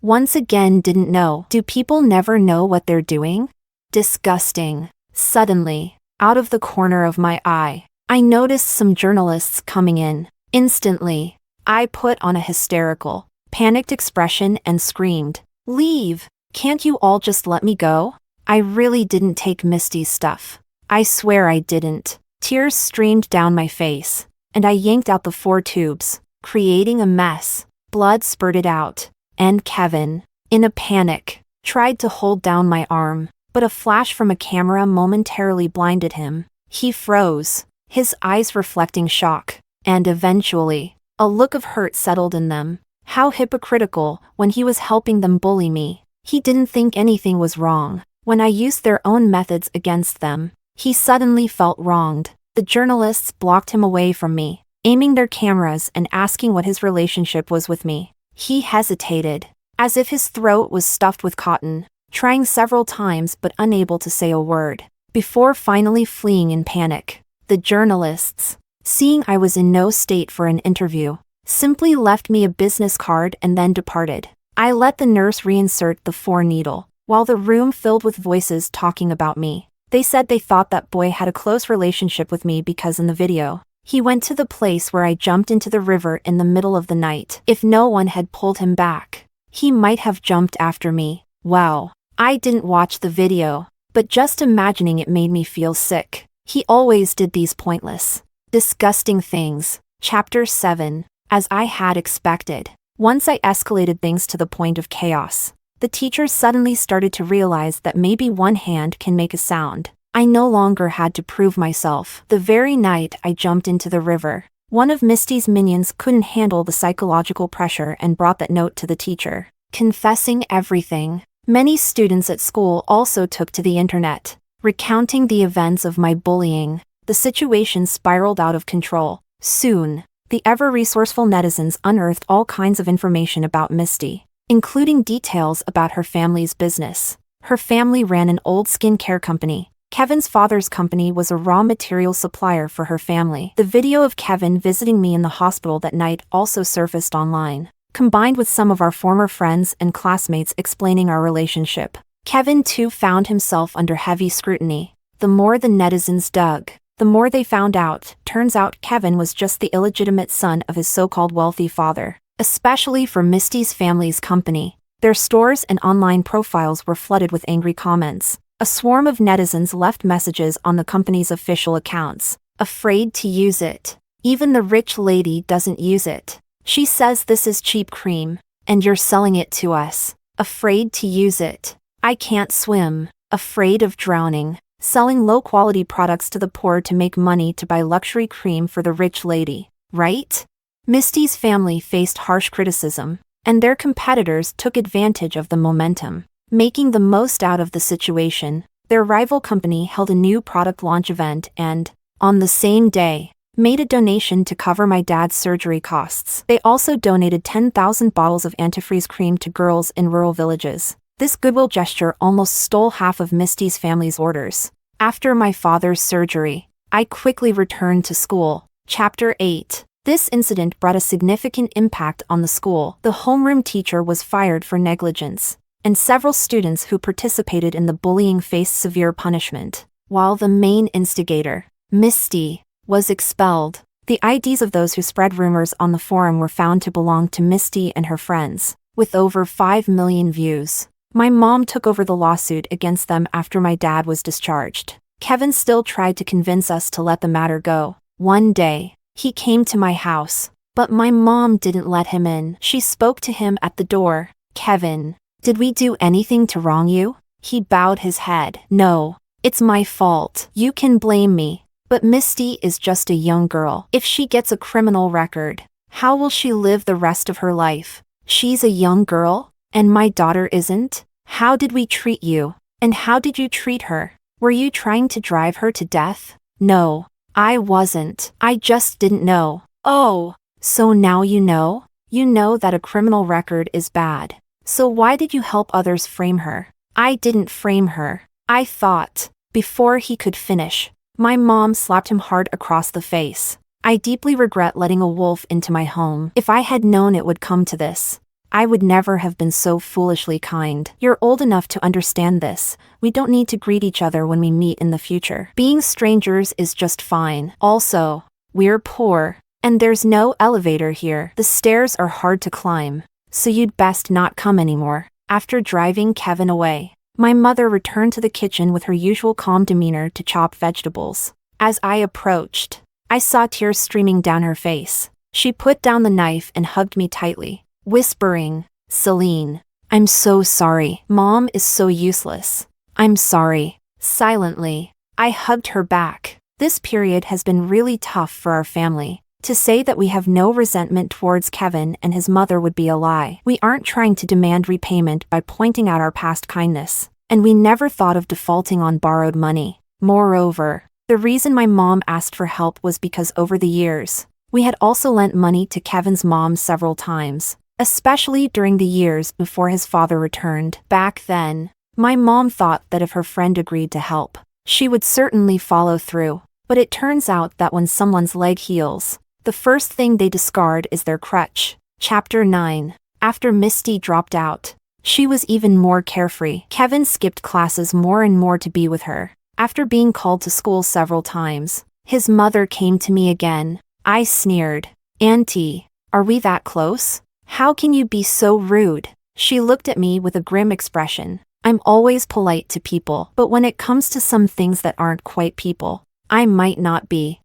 Once again didn't know. Do people never know what they're doing? Disgusting. Suddenly, out of the corner of my eye, I noticed some journalists coming in. Instantly, I put on a hysterical, panicked expression and screamed, "Leave! Can't you all just let me go?" I really didn't take Misty's stuff. I swear I didn't. Tears streamed down my face, and I yanked out the 4 tubes, creating a mess. Blood spurted out, and Kevin, in a panic, tried to hold down my arm, but a flash from a camera momentarily blinded him. He froze, his eyes reflecting shock, and eventually, a look of hurt settled in them. How hypocritical when he was helping them bully me. He didn't think anything was wrong. When I used their own methods against them, he suddenly felt wronged. The journalists blocked him away from me, aiming their cameras and asking what his relationship was with me. He hesitated, as if his throat was stuffed with cotton, trying several times but unable to say a word, before finally fleeing in panic. The journalists, seeing I was in no state for an interview, simply left me a business card and then departed. I let the nurse reinsert the 4 needle, while the room filled with voices talking about me. They said they thought that boy had a close relationship with me because in the video, he went to the place where I jumped into the river in the middle of the night. If no one had pulled him back, he might have jumped after me. Wow. I didn't watch the video, but just imagining it made me feel sick. He always did these pointless, disgusting things. Chapter 7. As I had expected. Once I escalated things to the point of chaos, the teachers suddenly started to realize that maybe one hand can make a sound. I no longer had to prove myself. The very night I jumped into the river, one of Misty's minions couldn't handle the psychological pressure and brought that note to the teacher, confessing everything. Many students at school also took to the internet, recounting the events of my bullying. The situation spiraled out of control. Soon, the ever-resourceful netizens unearthed all kinds of information about Misty, including details about her family's business. Her family ran an old skincare company. Kevin's father's company was a raw material supplier for her family. The video of Kevin visiting me in the hospital that night also surfaced online, combined with some of our former friends and classmates explaining our relationship. Kevin too found himself under heavy scrutiny. The more the netizens dug, the more they found out. Turns out Kevin was just the illegitimate son of his so-called wealthy father. Especially for Misty's family's company, their stores and online profiles were flooded with angry comments. A swarm of netizens left messages on the company's official accounts, afraid to use it. Even the rich lady doesn't use it. She says this is cheap cream, and you're selling it to us. Afraid to use it. I can't swim. Afraid of drowning. Selling low-quality products to the poor to make money to buy luxury cream for the rich lady, right? Misty's family faced harsh criticism, and their competitors took advantage of the momentum. Making the most out of the situation, their rival company held a new product launch event and, on the same day, made a donation to cover my dad's surgery costs. They also donated 10,000 bottles of antifreeze cream to girls in rural villages. This goodwill gesture almost stole half of Misty's family's orders. After my father's surgery, I quickly returned to school. Chapter 8. This incident brought a significant impact on the school. The homeroom teacher was fired for negligence, and several students who participated in the bullying faced severe punishment, while the main instigator, Misty, was expelled. The IDs of those who spread rumors on the forum were found to belong to Misty and her friends, with over 5 million views. My mom took over the lawsuit against them after my dad was discharged. Kevin still tried to convince us to let the matter go. One day, he came to my house, But my mom didn't let him in. She spoke to him at the door. Kevin, did we do anything to wrong you? He bowed his head. No, it's my fault. You can blame me. But Misty is just a young girl. If she gets a criminal record, how will she live the rest of her life? She's a young girl, and my daughter isn't? How did we treat you? And how did you treat her? Were you trying to drive her to death? No, I wasn't. I just didn't know. Oh, so now you know? You know that a criminal record is bad. So why did you help others frame her? I didn't frame her. I thought. Before he could finish, my mom slapped him hard across the face. I deeply regret letting a wolf into my home. If I had known it would come to this, I would never have been so foolishly kind. You're old enough to understand this. We don't need to greet each other when we meet in the future. Being strangers is just fine. Also, we're poor, and there's no elevator here. The stairs are hard to climb, so you'd best not come anymore. After driving Kevin away, my mother returned to the kitchen with her usual calm demeanor to chop vegetables. As I approached, I saw tears streaming down her face. She put down the knife and hugged me tightly, whispering, "Celine, I'm so sorry. Mom is so useless. I'm sorry." Silently, I hugged her back. This period has been really tough for our family. To say that we have no resentment towards Kevin and his mother would be a lie. We aren't trying to demand repayment by pointing out our past kindness, and we never thought of defaulting on borrowed money. Moreover, the reason my mom asked for help was because over the years, we had also lent money to Kevin's mom several times, especially during the years before his father returned. Back then, my mom thought that if her friend agreed to help, she would certainly follow through. But it turns out that when someone's leg heals, the first thing they discard is their crutch. Chapter 9. After Misty dropped out, she was even more carefree. Kevin skipped classes more and more to be with her. After being called to school several times, his mother came to me again. I sneered. "Auntie, are we that close? How can you be so rude?" She looked at me with a grim expression. I'm always polite to people, but when it comes to some things that aren't quite people, I might not be.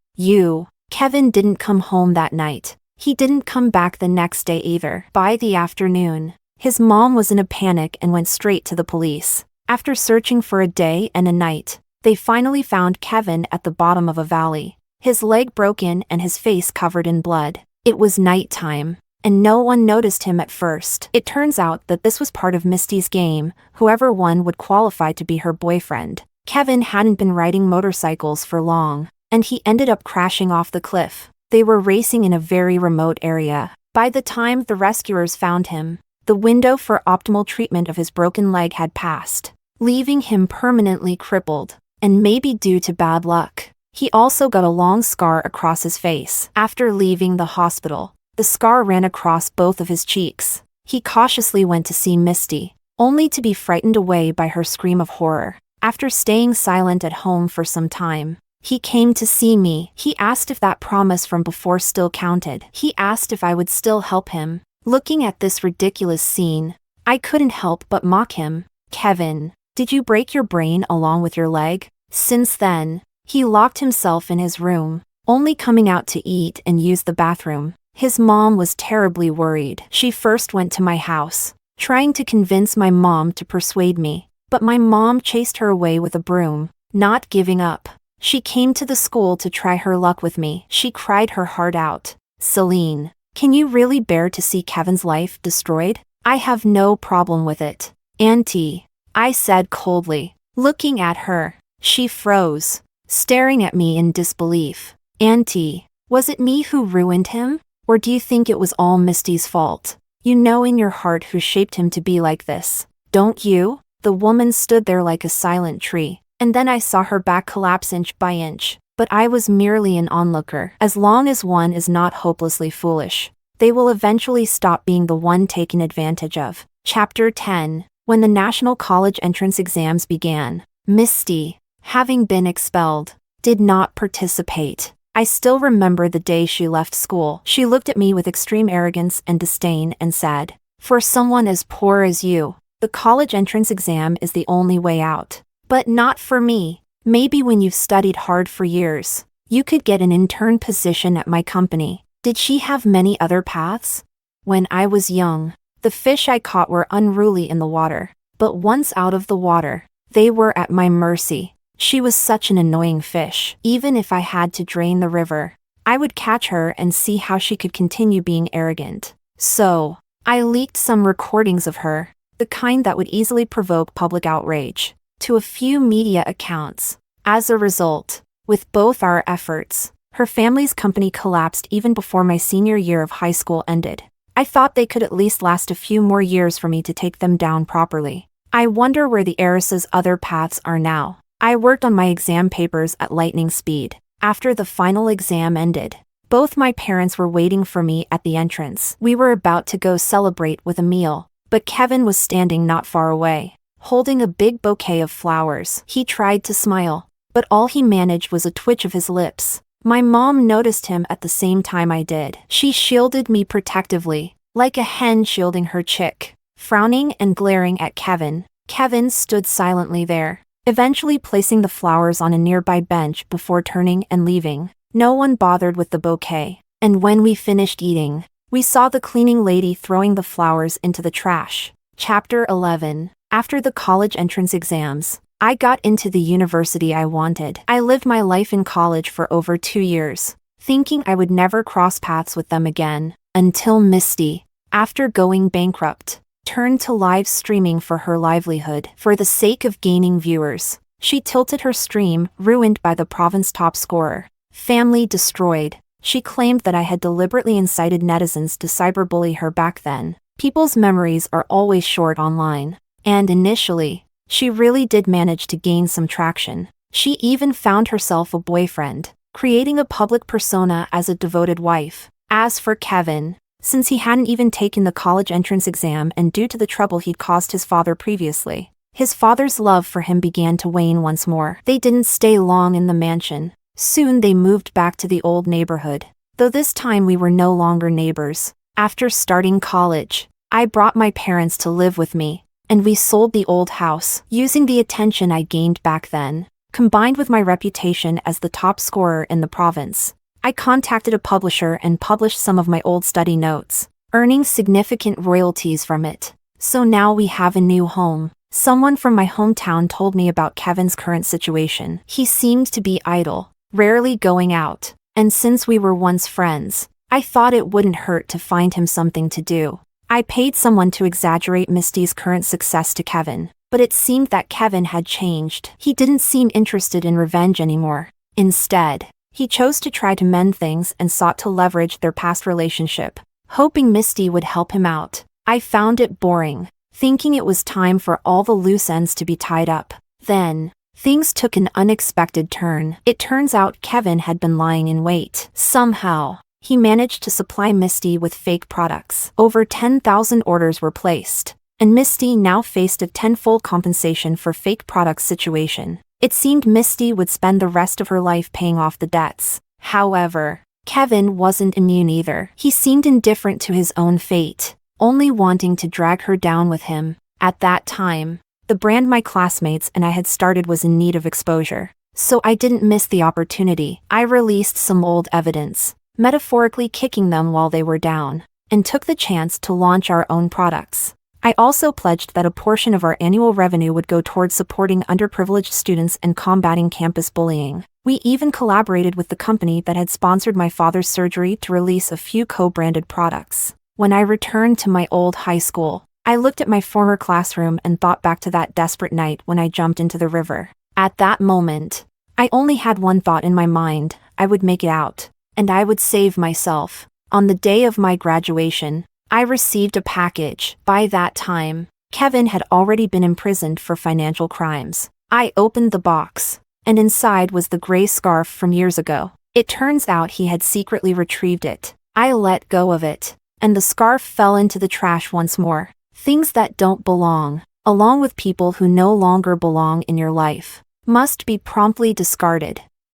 Kevin didn't come home that night. He didn't come back the next day either. By the afternoon, his mom was in a panic and went straight to the police. After searching for a day and a night, they finally found Kevin at the bottom of a valley, his leg broken and his face covered in blood. It was nighttime, and no one noticed him at first. It turns out that this was part of Misty's game. Whoever won would qualify to be her boyfriend. Kevin hadn't been riding motorcycles for long, and he ended up crashing off the cliff. They were racing in a very remote area. By the time the rescuers found him, the window for optimal treatment of his broken leg had passed, leaving him permanently crippled, and maybe due to bad luck, he also got a long scar across his face. After leaving the hospital, the scar ran across both of his cheeks. He cautiously went to see Misty, only to be frightened away by her scream of horror. After staying silent at home for some time, he came to see me. He asked if that promise from before still counted. He asked if I would still help him. Looking at this ridiculous scene, I couldn't help but mock him. "Kevin, did you break your brain along with your leg?" Since then, he locked himself in his room, only coming out to eat and use the bathroom. His mom was terribly worried. She first went to my house, trying to convince my mom to persuade me, but my mom chased her away with a broom. Not giving up, she came to the school to try her luck with me. She cried her heart out. "Celine, can you really bear to see Kevin's life destroyed?" "I have no problem with it, Auntie," I said coldly. Looking at her, she froze, staring at me in disbelief. "Auntie, was it me who ruined him? Or do you think it was all Misty's fault? You know in your heart who shaped him to be like this, don't you?" The woman stood there like a silent tree, and then I saw her back collapse inch by inch. But I was merely an onlooker. As long as one is not hopelessly foolish, they will eventually stop being the one taken advantage of. Chapter 10. When the national college entrance exams began, Misty, having been expelled, did not participate. I still remember the day she left school. She looked at me with extreme arrogance and disdain and said, "For someone as poor as you, the college entrance exam is the only way out. But not for me. Maybe when you've studied hard for years, you could get an intern position at my company. Did she have many other paths? When I was young, the fish I caught were unruly in the water, but once out of the water, they were at my mercy. She was such an annoying fish. Even if I had to drain the river, I would catch her and see how she could continue being arrogant. So, I leaked some recordings of her, the kind that would easily provoke public outrage, to a few media accounts. As a result, with both our efforts, her family's company collapsed even before my senior year of high school ended. I thought they could at least last a few more years for me to take them down properly. I wonder where the heiress's other paths are now. I worked on my exam papers at lightning speed. After the final exam ended, both my parents were waiting for me at the entrance. We were about to go celebrate with a meal, but Kevin was standing not far away, holding a big bouquet of flowers. He tried to smile, but all he managed was a twitch of his lips. My mom noticed him at the same time I did. She shielded me protectively, like a hen shielding her chick. Frowning and glaring at Kevin, Kevin stood silently there, eventually placing the flowers on a nearby bench before turning and leaving. No one bothered with the bouquet, and when we finished eating, we saw the cleaning lady throwing the flowers into the trash. Chapter 11. After the college entrance exams, I got into the university I wanted. I lived my life in college for over 2 years, thinking I would never cross paths with them again, until Misty, after going bankrupt, turned to live streaming for her livelihood. For the sake of gaining viewers, she tilted her stream, ruined by the province top scorer. Family destroyed. She claimed that I had deliberately incited netizens to cyberbully her back then. People's memories are always short online. And initially, she really did manage to gain some traction. She even found herself a boyfriend, creating a public persona as a devoted wife. As for Kevin, since he hadn't even taken the college entrance exam and due to the trouble he'd caused his father previously, his father's love for him began to wane once more. They didn't stay long in the mansion. Soon they moved back to the old neighborhood, though this time we were no longer neighbors. After starting college, I brought my parents to live with me, and we sold the old house. Using the attention I gained back then, combined with my reputation as the top scorer in the province, I contacted a publisher and published some of my old study notes, earning significant royalties from it. So now we have a new home. Someone from my hometown told me about Kevin's current situation. He seemed to be idle, rarely going out, and since we were once friends, I thought it wouldn't hurt to find him something to do. I paid someone to exaggerate Misty's current success to Kevin, but it seemed that Kevin had changed. He didn't seem interested in revenge anymore. Instead, he chose to try to mend things and sought to leverage their past relationship, hoping Misty would help him out. I found it boring, thinking it was time for all the loose ends to be tied up. Then, things took an unexpected turn. It turns out Kevin had been lying in wait. Somehow, he managed to supply Misty with fake products. Over 10,000 orders were placed, and Misty now faced a tenfold compensation for fake products situation. It seemed Misty would spend the rest of her life paying off the debts. However, Kevin wasn't immune either. He seemed indifferent to his own fate, only wanting to drag her down with him. At that time, the brand my classmates and I had started was in need of exposure, so I didn't miss the opportunity. I released some old evidence, metaphorically kicking them while they were down, and took the chance to launch our own products. I also pledged that a portion of our annual revenue would go towards supporting underprivileged students and combating campus bullying. We even collaborated with the company that had sponsored my father's surgery to release a few co-branded products. When I returned to my old high school, I looked at my former classroom and thought back to that desperate night when I jumped into the river. At that moment, I only had one thought in my mind: I would make it out, and I would save myself. On the day of my graduation, I received a package. By that time, Kevin had already been imprisoned for financial crimes. I opened the box, and inside was the gray scarf from years ago. It turns out he had secretly retrieved it. I let go of it, and the scarf fell into the trash once more. Things that don't belong, along with people who no longer belong in your life, must be promptly discarded.